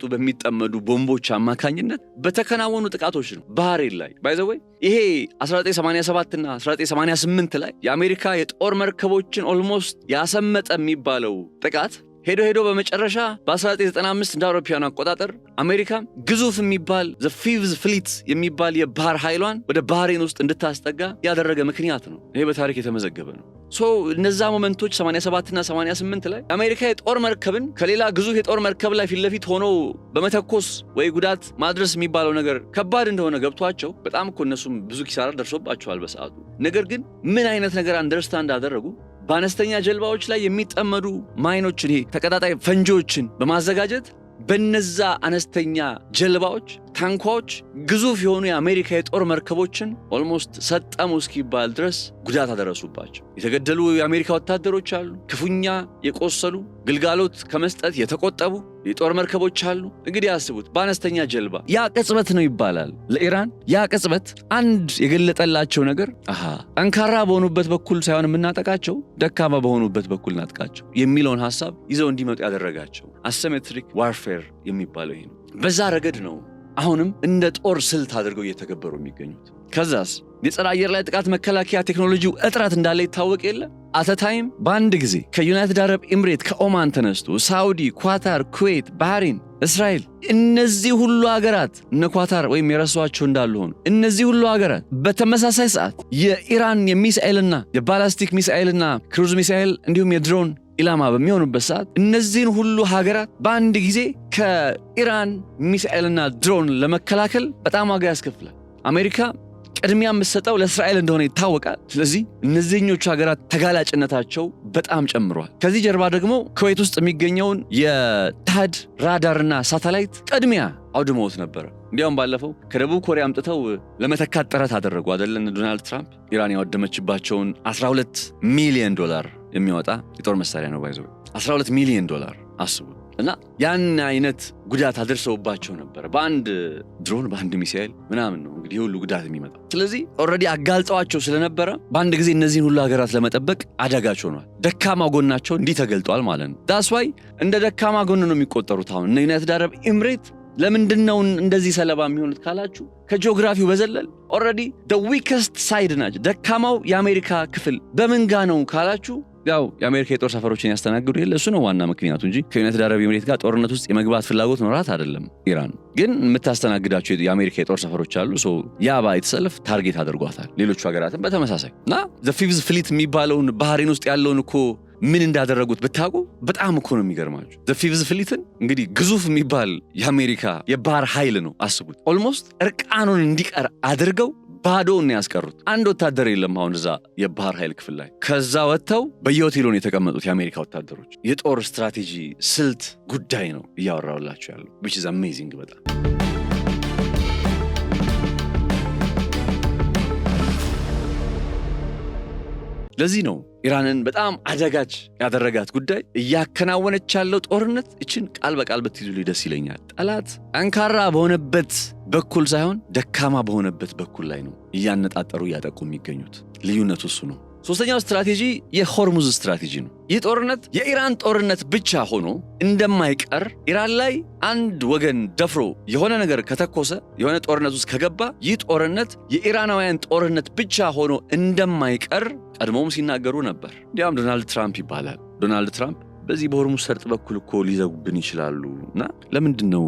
በሚጠመዱ ቦምቦች አማካኝነት በተከናወኑ ጥቃቶች ነው። ባህሬን ላይ ባይዘወይ ይሄ 1987 እና 1988 ላይ የአሜሪካ የጦር መርከቦችን ኦልሞስት ያሰመጠ የሚባለው ጥቃት ሄዶ በመጨረሻ በ1995 እንደ አውሮፓውያን አቆጣጠር አሜሪካ ግዙፍ የሚባል ዘ ፊቭዝ ፍሊት የሚባል የባህር ኃይሏን ወደ ባህሬን ውስጥ እንድታስጠጋ ያደረገ ምክንያት ነው። ይሄ በታሪክ የተመዘገበ ነው። እነዛ ሞመንቶች 87 እና 88 ላይ አሜሪካ የጦር መርከብን ከሌላ ግዙፍ የጦር መርከብ ላይ ፊት ለፊት ሆኖ በመተኮስ ወይ ጉዳት ማድረስ የሚባለው ነገር ከባድ እንደሆነ ገብቷቸው በጣም እኮ እነሱም ብዙ ኪሳራ ደርሶባቸዋል በሰዓቱ። ነገር ግን ምን አይነት ነገር አንደርስታንድ አደረጉ? በአነስተኛ ጀልባዎች ላይ የሚጠመዱ ማይኖችን ተቀጣጣይ ፈንጂዎችን በማዘጋጀት በነዛ አነስተኛ ጀልባዎች ታንኳዎች ግዙፍ የሆኑ የአሜሪካ የጦር መርከቦችን ኦልሞስት ሰጠሙ እስኪባል ድረስ ጉዳት አደረሱባቸው። የተገደሉ የአሜሪካ ወታደሮች አሉ። ክፉኛ የቆሰሉ ግልጋሎት ከመስጠት የተቆጠቡ የጦር መርከቦች አሉ። እንግዲህ አስቡት፣ በአነስተኛ ጀልባ ያ ቅጽበት ነው ይባላል። ለኢራን ያ ቅጽበት አንድ የገለጠላቸው ነገር ጠንካራ በሆኑበት በኩል ሳይሆን የምናጠቃቸው ደካማ በሆኑበት በኩል እናጥቃቸው የሚለውን ሐሳብ ይዘው እንዲመጡ ያደረጋቸው አሲሜትሪክ ዋርፌር የሚባለው ይሄ ነው። በዛ ረገድ ነው አሁንም እንደ ጦር ስልት አድርገው እየተገበሩ የሚገኙት። ከዛስ የጸረ አየር ላይ ጥቃት መከላከያ ቴክኖሎጂው እጥረት እንዳለ ይታወቅ የለ አተታይም በአንድ ጊዜ ከዩናይትድ አረብ ኤምሬት ከኦማን ተነስቶ ሳውዲ፣ ኳታር፣ ኩዌት፣ ባህሬን፣ እስራኤል እነዚህ ሁሉ ሀገራት እነ ኳታር ወይም የረሷቸው እንዳሉ ሆኑ እነዚህ ሁሉ ሀገራት በተመሳሳይ ሰዓት የኢራን የሚሳኤልና የባላስቲክ ሚሳኤልና ክሩዝ ሚሳኤል እንዲሁም የድሮን ኢላማ በሚሆኑበት ሰዓት እነዚህን ሁሉ ሀገራት በአንድ ጊዜ ከኢራን ሚሳኤልና ድሮን ለመከላከል በጣም ዋጋ ያስከፍላል። አሜሪካ ቅድሚያ የምትሰጠው ለእስራኤል እንደሆነ ይታወቃል። ስለዚህ እነዚህኞቹ ሀገራት ተጋላጭነታቸው በጣም ጨምሯል። ከዚህ ጀርባ ደግሞ ኩዌት ውስጥ የሚገኘውን የታድ ራዳርና ሳተላይት ቅድሚያ አውድመውት ነበረ። እንዲያውም ባለፈው ከደቡብ ኮሪያ አምጥተው ለመተካት ጥረት አደረጉ አይደለን ዶናልድ ትራምፕ። ኢራን ያወደመችባቸውን $12 ሚሊዮን የሚያወጣ የጦር መሳሪያ ነው ባይዘው $12 ሚሊዮን አስቡ። እና ያን አይነት ጉዳት አድርሰውባቸው ነበር በአንድ ድሮን በአንድ ሚሳኤል ምናምን ነው እንግዲህ ሁሉ ጉዳት የሚመጣው። ስለዚህ ኦልሬዲ አጋልጠዋቸው ስለነበረ በአንድ ጊዜ እነዚህን ሁሉ ሀገራት ለመጠበቅ አዳጋች ሆኗል። ደካማ ጎናቸው እንዲህ ተገልጧል ማለት ነው። ዳስ ዋይ እንደ ደካማ ጎን ነው የሚቆጠሩት። አሁን እነ ዩናይትድ አረብ ኤምሬት ለምንድነው እንደዚህ ሰለባ የሚሆኑት ካላችሁ ከጂኦግራፊው በዘለል ኦልሬዲ the weakest side ናቸው። ደካማው የአሜሪካ ክፍል በምንጋ ነው ካላችሁ ያው የአሜሪካ የጦር ሰፈሮችን ያስተናግዱ የለ እሱ ነው ዋና ምክንያቱ እንጂ ከዩናይትድ አረብ ኤምሬት ጋር ጦርነት ውስጥ የመግባት ፍላጎት ኖራት አይደለም። ኢራን ግን የምታስተናግዳቸው የአሜሪካ የጦር ሰፈሮች አሉ። ሶ ያ ባይተሰልፍ ታርጌት አድርጓታል። ሌሎቹ ሀገራትን በተመሳሳይ እና the fifth fleet የሚባለውን ባህሬን ውስጥ ያለውን እኮ ምን እንዳደረጉት ብታውቁ በጣም እኮ ነው የሚገርማችሁ። the fifth fleetን እንግዲህ ግዙፍ የሚባል የአሜሪካ የባህር ኃይል ነው አስቡት። ኦልሞስት እርቃኑን እንዲቀር አድርገው ባዶውን ነው ያስቀሩት። አንድ ወታደር የለም አሁን እዛ የባህር ኃይል ክፍል ላይ። ከዛ ወጥተው በየሆቴሉ ነው የተቀመጡት የአሜሪካ ወታደሮች። የጦር ስትራቴጂ ስልት ጉዳይ ነው እያወራሁላችሁ ያለው which is amazing በጣም። ለዚህ ነው ኢራንን በጣም አደጋች ያደረጋት ጉዳይ እያከናወነች ያለው ጦርነት እችን ቃል በቃል ብትይዙልኝ ደስ ይለኛል። ጠላት ጠንካራ በሆነበት በኩል ሳይሆን ደካማ በሆነበት በኩል ላይ ነው እያነጣጠሩ እያጠቁ የሚገኙት። ልዩነቱ እሱ ነው። ሶስተኛው ስትራቴጂ የሆርሙዝ ስትራቴጂ ነው። ይህ ጦርነት የኢራን ጦርነት ብቻ ሆኖ እንደማይቀር ኢራን ላይ አንድ ወገን ደፍሮ የሆነ ነገር ከተኮሰ የሆነ ጦርነት ውስጥ ከገባ ይህ ጦርነት የኢራናውያን ጦርነት ብቻ ሆኖ እንደማይቀር ቀድሞውም ሲናገሩ ነበር። እንዲያውም ዶናልድ ትራምፕ ይባላል። ዶናልድ ትራምፕ በዚህ በሆርሙዝ ሰርጥ በኩል እኮ ሊዘጉብን ይችላሉ እና ለምንድነው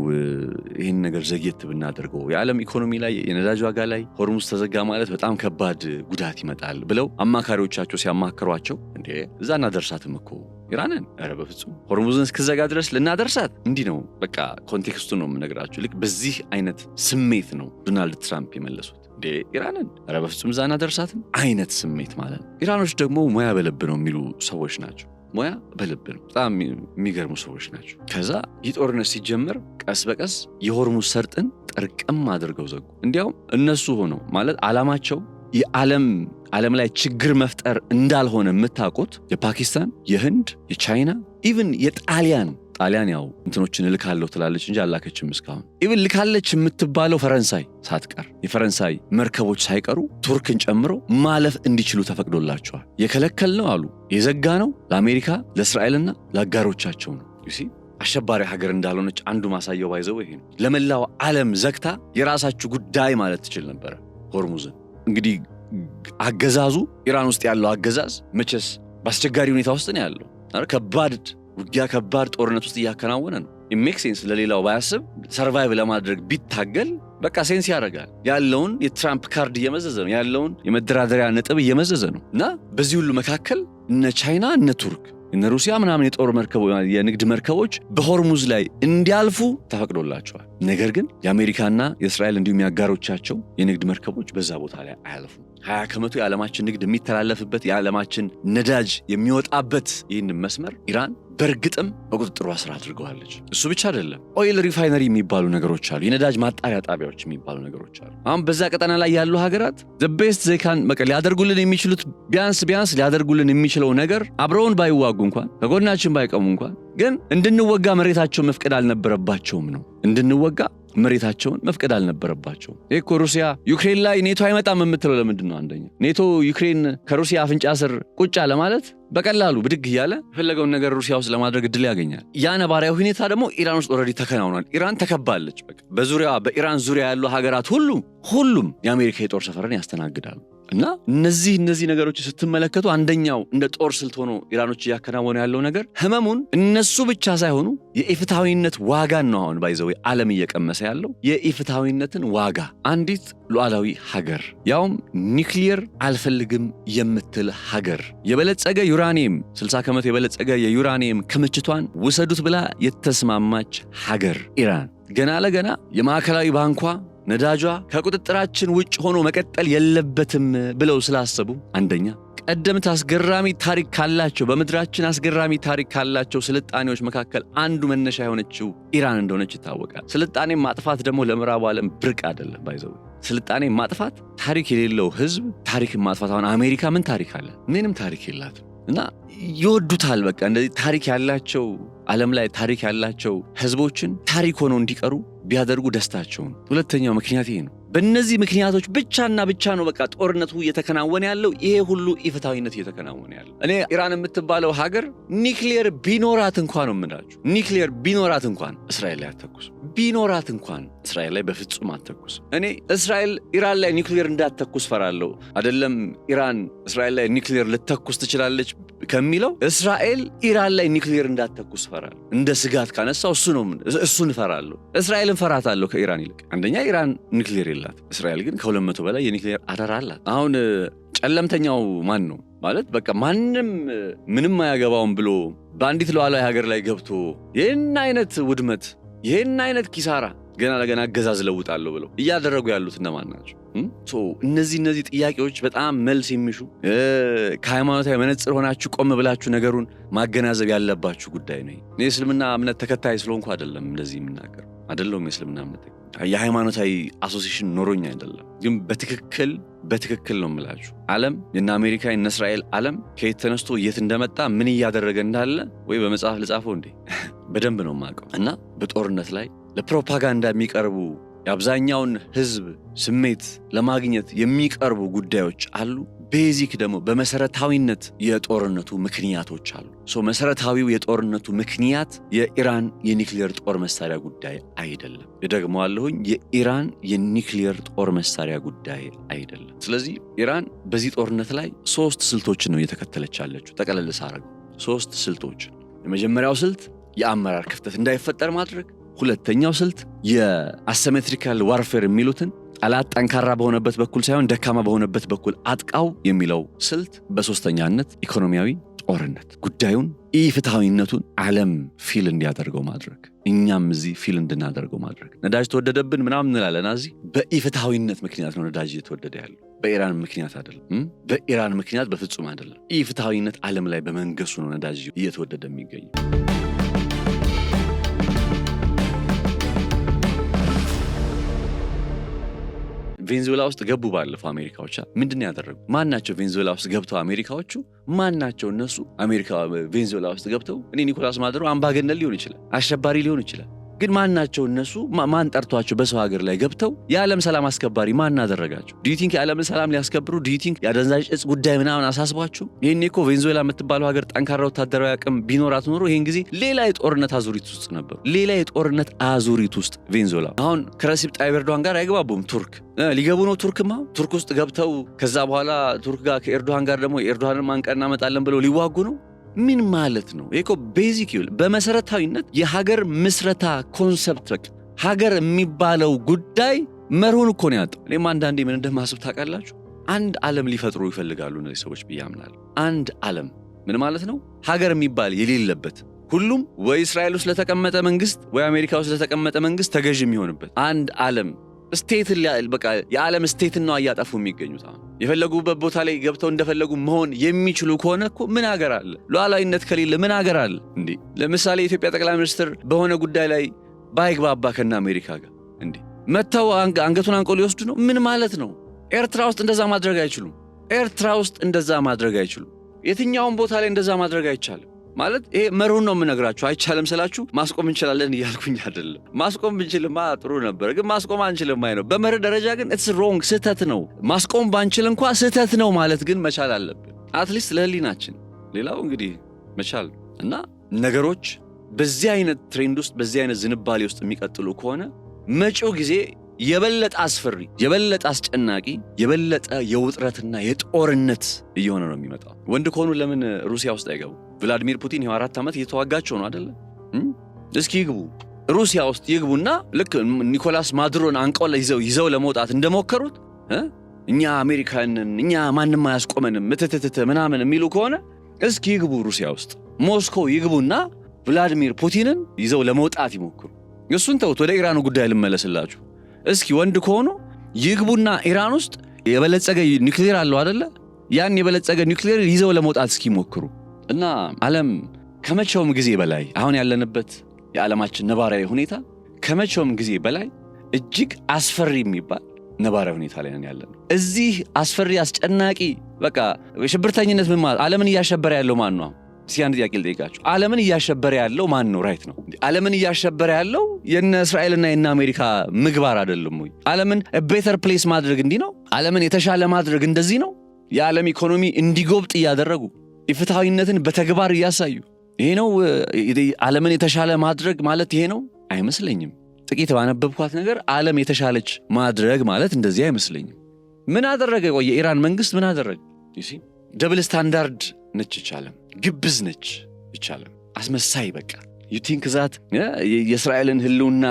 ይህን ነገር ዘግየት ብናደርገው የዓለም ኢኮኖሚ ላይ የነዳጅ ዋጋ ላይ ሆርሙዝ ተዘጋ ማለት በጣም ከባድ ጉዳት ይመጣል ብለው አማካሪዎቻቸው ሲያማከሯቸው እንዴ እዛ እናደርሳትም እኮ ኢራንን ኧረ በፍጹም ሆርሙዝን እስክዘጋ ድረስ ልናደርሳት እንዲህ ነው። በቃ ኮንቴክስቱ ነው የምነግራችሁ። ልክ በዚህ አይነት ስሜት ነው ዶናልድ ትራምፕ የመለሱት። እንዴ ኢራንን ኧረ በፍጹም እዛ እናደርሳትም አይነት ስሜት ማለት ነው። ኢራኖች ደግሞ ሙያ በልብ ነው የሚሉ ሰዎች ናቸው። ሙያ በልብ ነው። በጣም የሚገርሙ ሰዎች ናቸው። ከዛ ይህ ጦርነት ሲጀመር ቀስ በቀስ የሆርሙዝ ሰርጥን ጠርቀም አድርገው ዘጉ። እንዲያውም እነሱ ሆነው ማለት ዓላማቸው የዓለም ላይ ችግር መፍጠር እንዳልሆነ የምታውቁት የፓኪስታን፣ የህንድ፣ የቻይና ኢቭን የጣሊያን ያው እንትኖችን ልካለሁ ትላለች እንጂ አላከችም እስካሁን። ኢቭን ልካለች የምትባለው ፈረንሳይ ሳትቀር የፈረንሳይ መርከቦች ሳይቀሩ ቱርክን ጨምሮ ማለፍ እንዲችሉ ተፈቅዶላቸዋል። የከለከል ነው አሉ የዘጋ ነው ለአሜሪካ ለእስራኤልና ለአጋሮቻቸው ነው። አሸባሪ ሀገር እንዳልሆነች አንዱ ማሳያው ባይዘው ይሄ ነው። ለመላው ዓለም ዘግታ የራሳችሁ ጉዳይ ማለት ትችል ነበር ሆርሙዝን። እንግዲህ አገዛዙ ኢራን ውስጥ ያለው አገዛዝ መቼስ በአስቸጋሪ ሁኔታ ውስጥ ነው ያለው። ከባድ ውጊያ ከባድ ጦርነት ውስጥ እያከናወነ ነው። ኢሜክ ሴንስ ለሌላው ባያስብ ሰርቫይቭ ለማድረግ ቢታገል በቃ ሴንስ ያደርጋል። ያለውን የትራምፕ ካርድ እየመዘዘ ነው። ያለውን የመደራደሪያ ነጥብ እየመዘዘ ነው። እና በዚህ ሁሉ መካከል እነ ቻይና እነ ቱርክ እነ ሩሲያ ምናምን የጦር መርከቦች የንግድ መርከቦች በሆርሙዝ ላይ እንዲያልፉ ተፈቅዶላቸዋል። ነገር ግን የአሜሪካና የእስራኤል እንዲሁም ያጋሮቻቸው የንግድ መርከቦች በዛ ቦታ ላይ አያልፉም። 20% የዓለማችን ንግድ የሚተላለፍበት የዓለማችን ነዳጅ የሚወጣበት ይህን መስመር ኢራን በእርግጥም በቁጥጥሯ ስር አድርገዋለች። እሱ ብቻ አይደለም፣ ኦይል ሪፋይነሪ የሚባሉ ነገሮች አሉ፣ የነዳጅ ማጣሪያ ጣቢያዎች የሚባሉ ነገሮች አሉ። አሁን በዛ ቀጠና ላይ ያሉ ሀገራት ቤስት ዘይካን ሊያደርጉልን የሚችሉት ቢያንስ ሊያደርጉልን የሚችለው ነገር አብረውን ባይዋጉ እንኳን ከጎናችን ባይቀሙ እንኳን ግን እንድንወጋ መሬታቸው መፍቀድ አልነበረባቸውም ነው። እንድንወጋ መሬታቸውን መፍቀድ አልነበረባቸውም። እኮ ሩሲያ ዩክሬን ላይ ኔቶ አይመጣም የምትለው ለምንድን ነው? አንደኛ ኔቶ ዩክሬን ከሩሲያ አፍንጫ ስር ቁጭ አለ ማለት በቀላሉ ብድግ እያለ የፈለገውን ነገር ሩሲያ ውስጥ ለማድረግ እድል ያገኛል። ያ ነባራዊ ሁኔታ ደግሞ ኢራን ውስጥ ኦልሬዲ ተከናውኗል። ኢራን ተከባለች። በቃ በኢራን ዙሪያ ያሉ ሀገራት ሁሉም የአሜሪካ የጦር ሰፈርን ያስተናግዳሉ። እና እነዚህ ነገሮች ስትመለከቱ አንደኛው እንደ ጦር ስልት ሆኖ ኢራኖች እያከናወኑ ያለው ነገር ህመሙን እነሱ ብቻ ሳይሆኑ የኢፍትሐዊነት ዋጋን ነው አሁን ባይዘው ዓለም እየቀመሰ ያለው የኢፍትሐዊነትን ዋጋ። አንዲት ሉዓላዊ ሀገር ያውም ኒውክሊየር አልፈልግም የምትል ሀገር የበለጸገ ዩራኒየም 60% የበለጸገ የዩራኒየም ክምችቷን ውሰዱት ብላ የተስማማች ሀገር ኢራን ገና ለገና የማዕከላዊ ባንኳ ነዳጇ ከቁጥጥራችን ውጭ ሆኖ መቀጠል የለበትም ብለው ስላሰቡ አንደኛ ቀደምት አስገራሚ ታሪክ ካላቸው በምድራችን አስገራሚ ታሪክ ካላቸው ስልጣኔዎች መካከል አንዱ መነሻ የሆነችው ኢራን እንደሆነች ይታወቃል። ስልጣኔ ማጥፋት ደግሞ ለምዕራቡ ዓለም ብርቅ አይደለም። ባይዘው ስልጣኔ ማጥፋት ታሪክ የሌለው ህዝብ ታሪክ ማጥፋት አሁን አሜሪካ ምን ታሪክ አለ? ምንም ታሪክ የላትም። እና ይወዱታል። በቃ እንደዚህ ታሪክ ያላቸው ዓለም ላይ ታሪክ ያላቸው ህዝቦችን ታሪክ ሆነው እንዲቀሩ ቢያደርጉ ደስታቸው ነው። ሁለተኛው ምክንያት ይሄ ነው። በእነዚህ ምክንያቶች ብቻ ነው በቃ ጦርነቱ እየተከናወነ ያለው። ይሄ ሁሉ ኢፍትሐዊነት እየተከናወነ ያለው እኔ ኢራን የምትባለው ሀገር ኒክሊየር ቢኖራት እንኳን ነው የምናችሁ። ኒክሊየር ቢኖራት እንኳን እስራኤል ላይ አትተኩስ። ቢኖራት እንኳን እስራኤል ላይ በፍጹም አትተኩስ። እኔ እስራኤል ኢራን ላይ ኒክሊየር እንዳትተኩስ ፈራለሁ። አይደለም ኢራን እስራኤል ላይ ኒክሊየር ልትተኩስ ትችላለች ከሚለው እስራኤል ኢራን ላይ ኒክሊየር እንዳትተኩስ ፈራለሁ። እንደ ስጋት ካነሳው እሱን ፈራለሁ። እስራኤልን ፈራታለሁ ከኢራን ይልቅ። አንደኛ ኢራን ኒክሊየር የላት፣ እስራኤል ግን ከ200 በላይ የኒክሊየር አደራ አላት። አሁን ጨለምተኛው ማን ነው ማለት በቃ ማንም ምንም አያገባውም ብሎ በአንዲት ሉዓላዊ ሀገር ላይ ገብቶ ይህን አይነት ውድመት ይህን አይነት ኪሳራ ገና ለገና አገዛዝ ለውጣለሁ ብለው እያደረጉ ያሉት እነማን ናቸው? እነዚህ ጥያቄዎች በጣም መልስ የሚሹ ከሃይማኖታዊ መነጽር ሆናችሁ ቆም ብላችሁ ነገሩን ማገናዘብ ያለባችሁ ጉዳይ ነው። እኔ እስልምና እምነት ተከታይ ስለሆንኩ አይደለም እንደዚህ የምናገር አይደለም። የእስልምና እምነት የሃይማኖታዊ አሶሲሽን ኖሮኝ አይደለም፣ ግን በትክክል ነው የምላችሁ። ዓለም የና አሜሪካ የና እስራኤል ዓለም ከየት ተነስቶ የት እንደመጣ ምን እያደረገ እንዳለ ወይ በመጽሐፍ ልጻፈው እንዴ በደንብ ነው የማውቀው። እና በጦርነት ላይ ለፕሮፓጋንዳ የሚቀርቡ የአብዛኛውን ህዝብ ስሜት ለማግኘት የሚቀርቡ ጉዳዮች አሉ። ቤዚክ ደግሞ በመሰረታዊነት የጦርነቱ ምክንያቶች አሉ። መሰረታዊው የጦርነቱ ምክንያት የኢራን የኒክሊየር ጦር መሳሪያ ጉዳይ አይደለም። እደግመዋለሁኝ፣ የኢራን የኒክሊየር ጦር መሳሪያ ጉዳይ አይደለም። ስለዚህ ኢራን በዚህ ጦርነት ላይ 3 ስልቶችን ነው እየተከተለች ያለችው። ጠቅለል ሳረገው 3 ስልቶች። የመጀመሪያው ስልት የአመራር ክፍተት እንዳይፈጠር ማድረግ። ሁለተኛው ስልት የአሲሜትሪካል ዋርፌር የሚሉትን ጠላት ጠንካራ በሆነበት በኩል ሳይሆን ደካማ በሆነበት በኩል አጥቃው የሚለው ስልት። በሶስተኛነት ኢኮኖሚያዊ ጦርነት፣ ጉዳዩን ኢፍትሐዊነቱን ዓለም ፊል እንዲያደርገው ማድረግ፣ እኛም እዚህ ፊል እንድናደርገው ማድረግ። ነዳጅ ተወደደብን ምናምን እንላለን። እዚህ በኢፍትሐዊነት ምክንያት ነው ነዳጅ እየተወደደ ያለው፣ በኢራን ምክንያት አይደለም። በኢራን ምክንያት በፍጹም አይደለም። ኢፍትሐዊነት ዓለም ላይ በመንገሱ ነው ነዳጅ እየተወደደ የሚገኘው። ቬንዙዌላ ውስጥ ገቡ ባለፈው አሜሪካዎች። ምንድነው ያደረጉ? ማናቸው ቬንዙዌላ ውስጥ ገብተው አሜሪካዎቹ? ማናቸው እነሱ? አሜሪካ ቬንዙዌላ ውስጥ ገብተው እኔ ኒኮላስ ማዱሮ አምባገነን ሊሆን ይችላል፣ አሸባሪ ሊሆን ይችላል፣ ግን ማናቸው እነሱ? ማን ጠርቷቸው በሰው ሀገር ላይ ገብተው የዓለም ሰላም አስከባሪ ማን አደረጋቸው? ዱ ዩ ቲንክ የዓለምን ሰላም ሊያስከብሩ? ዱ ዩ ቲንክ የአደንዛዥ እጽ ጉዳይ ምናምን አሳስቧቸው? ይሄኔ እኮ ቬንዙዌላ የምትባለው ሀገር ጠንካራ ወታደራዊ አቅም ቢኖራት ኖሮ ይሄን ጊዜ ሌላ የጦርነት አዙሪት ውስጥ ነበሩ። ሌላ የጦርነት አዙሪት ውስጥ ቬንዙዌላ። አሁን ከረሲፕ ጣይብ ኤርዶሃን ጋር አይግባቡም። ቱርክ ሊገቡ ነው። ቱርክማ ቱርክ ውስጥ ገብተው ከዛ በኋላ ቱርክ ጋር ከኤርዶሃን ጋር ደግሞ ኤርዶሃንን ማንቀር እናመጣለን ብለው ሊዋጉ ነው። ምን ማለት ነው? ይሄ እኮ ቤዚክ ይብል በመሰረታዊነት የሀገር ምስረታ ኮንሰፕት በቃ ሀገር የሚባለው ጉዳይ መርሁን እኮ ነው ያጣው። እኔም አንዳንዴ ምን እንደማስብ ታውቃላችሁ? አንድ ዓለም ሊፈጥሩ ይፈልጋሉ እነዚህ ሰዎች ብዬ አምናለሁ። አንድ ዓለም ምን ማለት ነው? ሀገር የሚባል የሌለበት፣ ሁሉም ወይ እስራኤል ውስጥ ለተቀመጠ መንግስት ወይ አሜሪካ ውስጥ ለተቀመጠ መንግስት ተገዥ የሚሆንበት አንድ ዓለም። ስቴት በቃ የዓለም ስቴትን ነው እያጠፉ የሚገኙት። አሁን የፈለጉበት ቦታ ላይ ገብተው እንደፈለጉ መሆን የሚችሉ ከሆነ እኮ ምን ሀገር አለ? ሉዓላዊነት ከሌለ ምን ሀገር አለ እንዴ? ለምሳሌ የኢትዮጵያ ጠቅላይ ሚኒስትር በሆነ ጉዳይ ላይ ባይግባባ ከና አሜሪካ ጋር እንዴ መተው አንገቱን አንቆ ሊወስዱ ነው? ምን ማለት ነው? ኤርትራ ውስጥ እንደዛ ማድረግ አይችሉም። ኤርትራ ውስጥ እንደዛ ማድረግ አይችሉም። የትኛውን ቦታ ላይ እንደዛ ማድረግ አይቻልም። ማለት ይሄ መርሁን ነው የምነግራችሁ። አይቻልም ስላችሁ ማስቆም እንችላለን እያልኩኝ አይደለም። ማስቆም ብንችልማ ጥሩ ነበር፣ ግን ማስቆም አንችልም ነው። በመርህ ደረጃ ግን ኢትስ ሮንግ፣ ስህተት ነው። ማስቆም ባንችል እንኳን ስህተት ነው ማለት ግን መቻል አለብን። አትሊስት ለህሊናችን ሌላው እንግዲህ መቻል እና ነገሮች በዚህ አይነት ትሬንድ ውስጥ በዚህ አይነት ዝንባሌ ውስጥ የሚቀጥሉ ከሆነ መጪው ጊዜ የበለጠ አስፈሪ፣ የበለጠ አስጨናቂ፣ የበለጠ የውጥረትና የጦርነት እየሆነ ነው የሚመጣው። ወንድ ከሆኑ ለምን ሩሲያ ውስጥ አይገቡ? ቭላዲሚር ፑቲን ይኸው 4 ዓመት እየተዋጋቸው ነው አይደለ? እስኪ ይግቡ፣ ሩሲያ ውስጥ ይግቡና ልክ ኒኮላስ ማዱሮን አንቀው ይዘው ለመውጣት እንደሞከሩት እኛ አሜሪካንን እኛ ማንም አያስቆመንም ምትትት ምናምን የሚሉ ከሆነ እስኪ ይግቡ ሩሲያ ውስጥ ሞስኮ ይግቡና ቭላዲሚር ፑቲንን ይዘው ለመውጣት ይሞክሩ። እሱን ተውት፣ ወደ ኢራኑ ጉዳይ ልመለስላችሁ። እስኪ ወንድ ከሆኑ ይግቡና ኢራን ውስጥ የበለጸገ ኒውክሌር አለው አይደለ? ያን የበለጸገ ኒውክሌር ይዘው ለመውጣት እስኪ ሞክሩ። እና ዓለም ከመቼውም ጊዜ በላይ አሁን ያለንበት የዓለማችን ነባራዊ ሁኔታ ከመቼውም ጊዜ በላይ እጅግ አስፈሪ የሚባል ነባራዊ ሁኔታ ላይ ነን ያለነው። እዚህ አስፈሪ አስጨናቂ በቃ ሽብርተኝነት ምን ማለት ዓለምን እያሸበረ ያለው ማን ነው? እስኪ አንድ ጥያቄ ልጠይቃችሁ። ዓለምን እያሸበረ ያለው ማን ነው? ራይት ነው። ዓለምን እያሸበረ ያለው የነ እስራኤልና የነ አሜሪካ ምግባር አይደለም ወይ? ዓለምን ቤተር ፕሌስ ማድረግ እንዲህ ነው? ዓለምን የተሻለ ማድረግ እንደዚህ ነው? የዓለም ኢኮኖሚ እንዲጎብጥ እያደረጉ ኢፍትሃዊነትን በተግባር እያሳዩ ይሄ ነው ዓለምን የተሻለ ማድረግ ማለት ይሄ ነው? አይመስለኝም። ጥቂት ባነበብኳት ነገር ዓለም የተሻለች ማድረግ ማለት እንደዚህ አይመስለኝም። ምን አደረገ? ቆይ የኢራን መንግስት ምን አደረገ? ደብል ስታንዳርድ ነች ይቻለም፣ ግብዝ ነች ይቻለም፣ አስመሳይ በቃ you think that የእስራኤልን ህልውና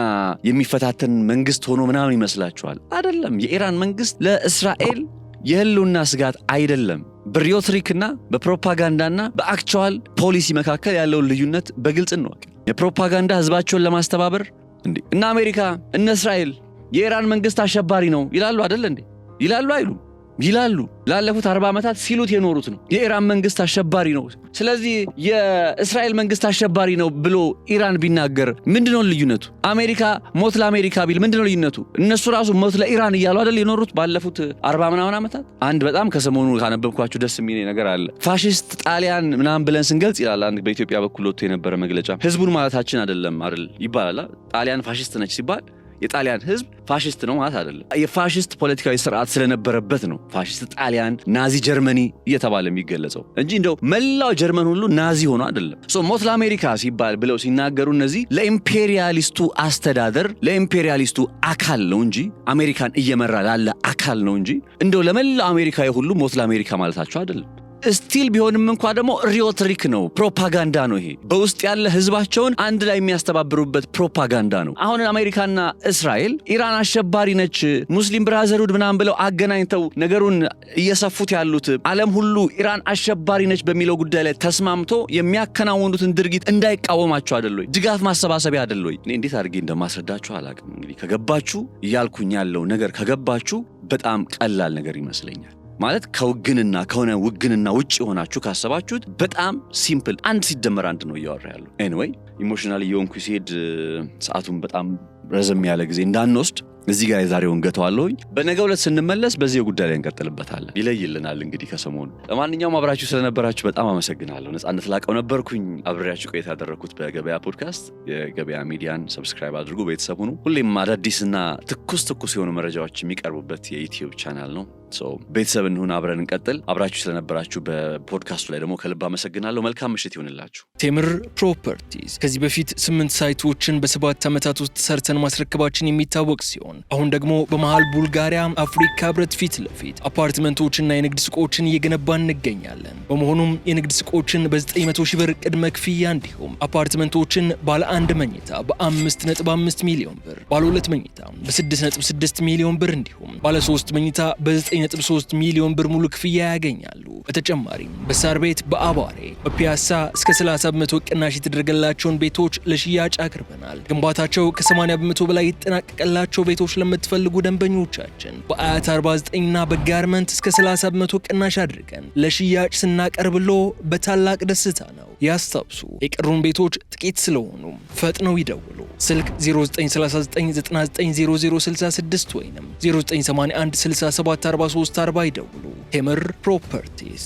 የሚፈታተን መንግስት ሆኖ ምናምን ይመስላችኋል? አይደለም። የኢራን መንግስት ለእስራኤል የህልውና ስጋት አይደለም። በሪዮትሪክና በፕሮፓጋንዳና በአክቹዋል ፖሊሲ መካከል ያለውን ልዩነት በግልጽ እንወቅ። የፕሮፓጋንዳ ህዝባቸውን ለማስተባበር እንዴ እና አሜሪካ እነ እስራኤል የኢራን መንግስት አሸባሪ ነው ይላሉ አይደል እንዴ? ይላሉ አይሉ? ይላሉ። ላለፉት 40 ዓመታት ሲሉት የኖሩት ነው። የኢራን መንግስት አሸባሪ ነው። ስለዚህ የእስራኤል መንግስት አሸባሪ ነው ብሎ ኢራን ቢናገር ምንድነው ልዩነቱ? አሜሪካ ሞት ለአሜሪካ ቢል ምንድነው ልዩነቱ? እነሱ ራሱ ሞት ለኢራን እያሉ አይደል የኖሩት ባለፉት 40 ምናምን ዓመታት። አንድ በጣም ከሰሞኑ ካነበብኳችሁ ደስ የሚል ነገር አለ። ፋሺስት ጣሊያን ምናምን ብለን ስንገልጽ ይላል አንድ በኢትዮጵያ በኩል ወጥቶ የነበረ መግለጫ። ህዝቡን ማለታችን አይደለም አይደል ይባላል። ጣሊያን ፋሺስት ነች ሲባል የጣሊያን ህዝብ ፋሺስት ነው ማለት አይደለም። የፋሺስት ፖለቲካዊ ስርዓት ስለነበረበት ነው ፋሺስት ጣሊያን፣ ናዚ ጀርመኒ እየተባለ የሚገለጸው እንጂ እንደው መላው ጀርመን ሁሉ ናዚ ሆኖ አይደለም። ሞት ለአሜሪካ ሲባል ብለው ሲናገሩ እነዚህ ለኢምፔሪያሊስቱ አስተዳደር ለኢምፔሪያሊስቱ አካል ነው እንጂ አሜሪካን እየመራ ላለ አካል ነው እንጂ እንደው ለመላው አሜሪካዊ ሁሉ ሞት ለአሜሪካ ማለታቸው አይደለም። ስቲል ቢሆንም እንኳን ደግሞ ሪዮትሪክ ነው፣ ፕሮፓጋንዳ ነው። ይሄ በውስጥ ያለ ህዝባቸውን አንድ ላይ የሚያስተባብሩበት ፕሮፓጋንዳ ነው። አሁን አሜሪካና እስራኤል ኢራን አሸባሪ ነች፣ ሙስሊም ብራዘርሁድ ምናምን ብለው አገናኝተው ነገሩን እየሰፉት ያሉት ዓለም ሁሉ ኢራን አሸባሪ ነች በሚለው ጉዳይ ላይ ተስማምቶ የሚያከናውኑትን ድርጊት እንዳይቃወማቸው አይደል ወይ? ድጋፍ ማሰባሰቢያ አይደል ወይ? እኔ እንዴት አድርጌ እንደማስረዳችሁ አላውቅም። እንግዲህ ከገባችሁ እያልኩኝ ያለው ነገር ከገባችሁ በጣም ቀላል ነገር ይመስለኛል። ማለት ከውግንና ከሆነ ውግንና ውጭ ሆናችሁ ካሰባችሁት በጣም ሲምፕል፣ አንድ ሲደመር አንድ ነው እያወራ ያለው። ኤኒዌይ ኢሞሽናል እየሆንኩ ሲሄድ ሰዓቱን በጣም ረዘም ያለ ጊዜ እንዳንወስድ እዚህ ጋር የዛሬውን ገተዋለሁኝ። በነገው ዕለት ስንመለስ በዚህ ጉዳይ ላይ እንቀጥልበታለን። ይለይልናል እንግዲህ ከሰሞኑ። ለማንኛውም አብራችሁ ስለነበራችሁ በጣም አመሰግናለሁ። ነጻነት ላቀው ነበርኩኝ አብሬያችሁ ቆይታ ያደረኩት በገበያ ፖድካስት። የገበያ ሚዲያን ሰብስክራይብ አድርጉ፣ ቤተሰብ ሁኑ። ሁሌም አዳዲስና ትኩስ የሆኑ መረጃዎች የሚቀርቡበት የዩቲዩብ ቻናል ነው። ቤተሰብ እንሁን፣ አብረን እንቀጥል። አብራችሁ ስለነበራችሁ በፖድካስቱ ላይ ደግሞ ከልብ አመሰግናለሁ። መልካም ምሽት ይሁንላችሁ። ቴምር ፕሮፐርቲስ ከዚህ በፊት 8 ሳይቶችን በ7 ዓመታት ውስጥ ሰርተን ማስረከባችን የሚታወቅ ሲሆን አሁን ደግሞ በመሃል ቡልጋሪያ አፍሪካ ህብረት ፊት ለፊት አፓርትመንቶችና የንግድ ሱቆችን እየገነባን እንገኛለን። በመሆኑም የንግድ ሱቆችን በ900 ሺህ ብር ቅድመ ክፍያ እንዲሁም አፓርትመንቶችን ባለ 1 መኝታ በ5.5 ሚሊዮን ብር፣ ባለ 2 መኝታ በ6.6 ሚሊዮን ብር እንዲሁም ባለ 3 መኝታ በ9.3 ሚሊዮን ብር ሙሉ ክፍያ ያገኛሉ። በተጨማሪም በሳር ቤት፣ በአባሬ፣ በፒያሳ እስከ 30 በመቶ ቅናሽ የተደረገላቸውን ቤቶች ለሽያጭ አቅርበናል። ግንባታቸው ከ80 በመቶ በላይ የተጠናቀቀላቸው ቤቶች ለምትፈልጉ ደንበኞቻችን በአያት 49 እና በጋርመንት እስከ 30 በመቶ ቅናሽ አድርገን ለሽያጭ ስናቀርብሎ በታላቅ ደስታ ነው። ያስታውሱ፣ የቀሩን ቤቶች ጥቂት ስለሆኑ ፈጥነው ይደውሉ። ስልክ 0939990066 ወይም 0981674340 ይደውሉ። ቴምር ፕሮፐርቲስ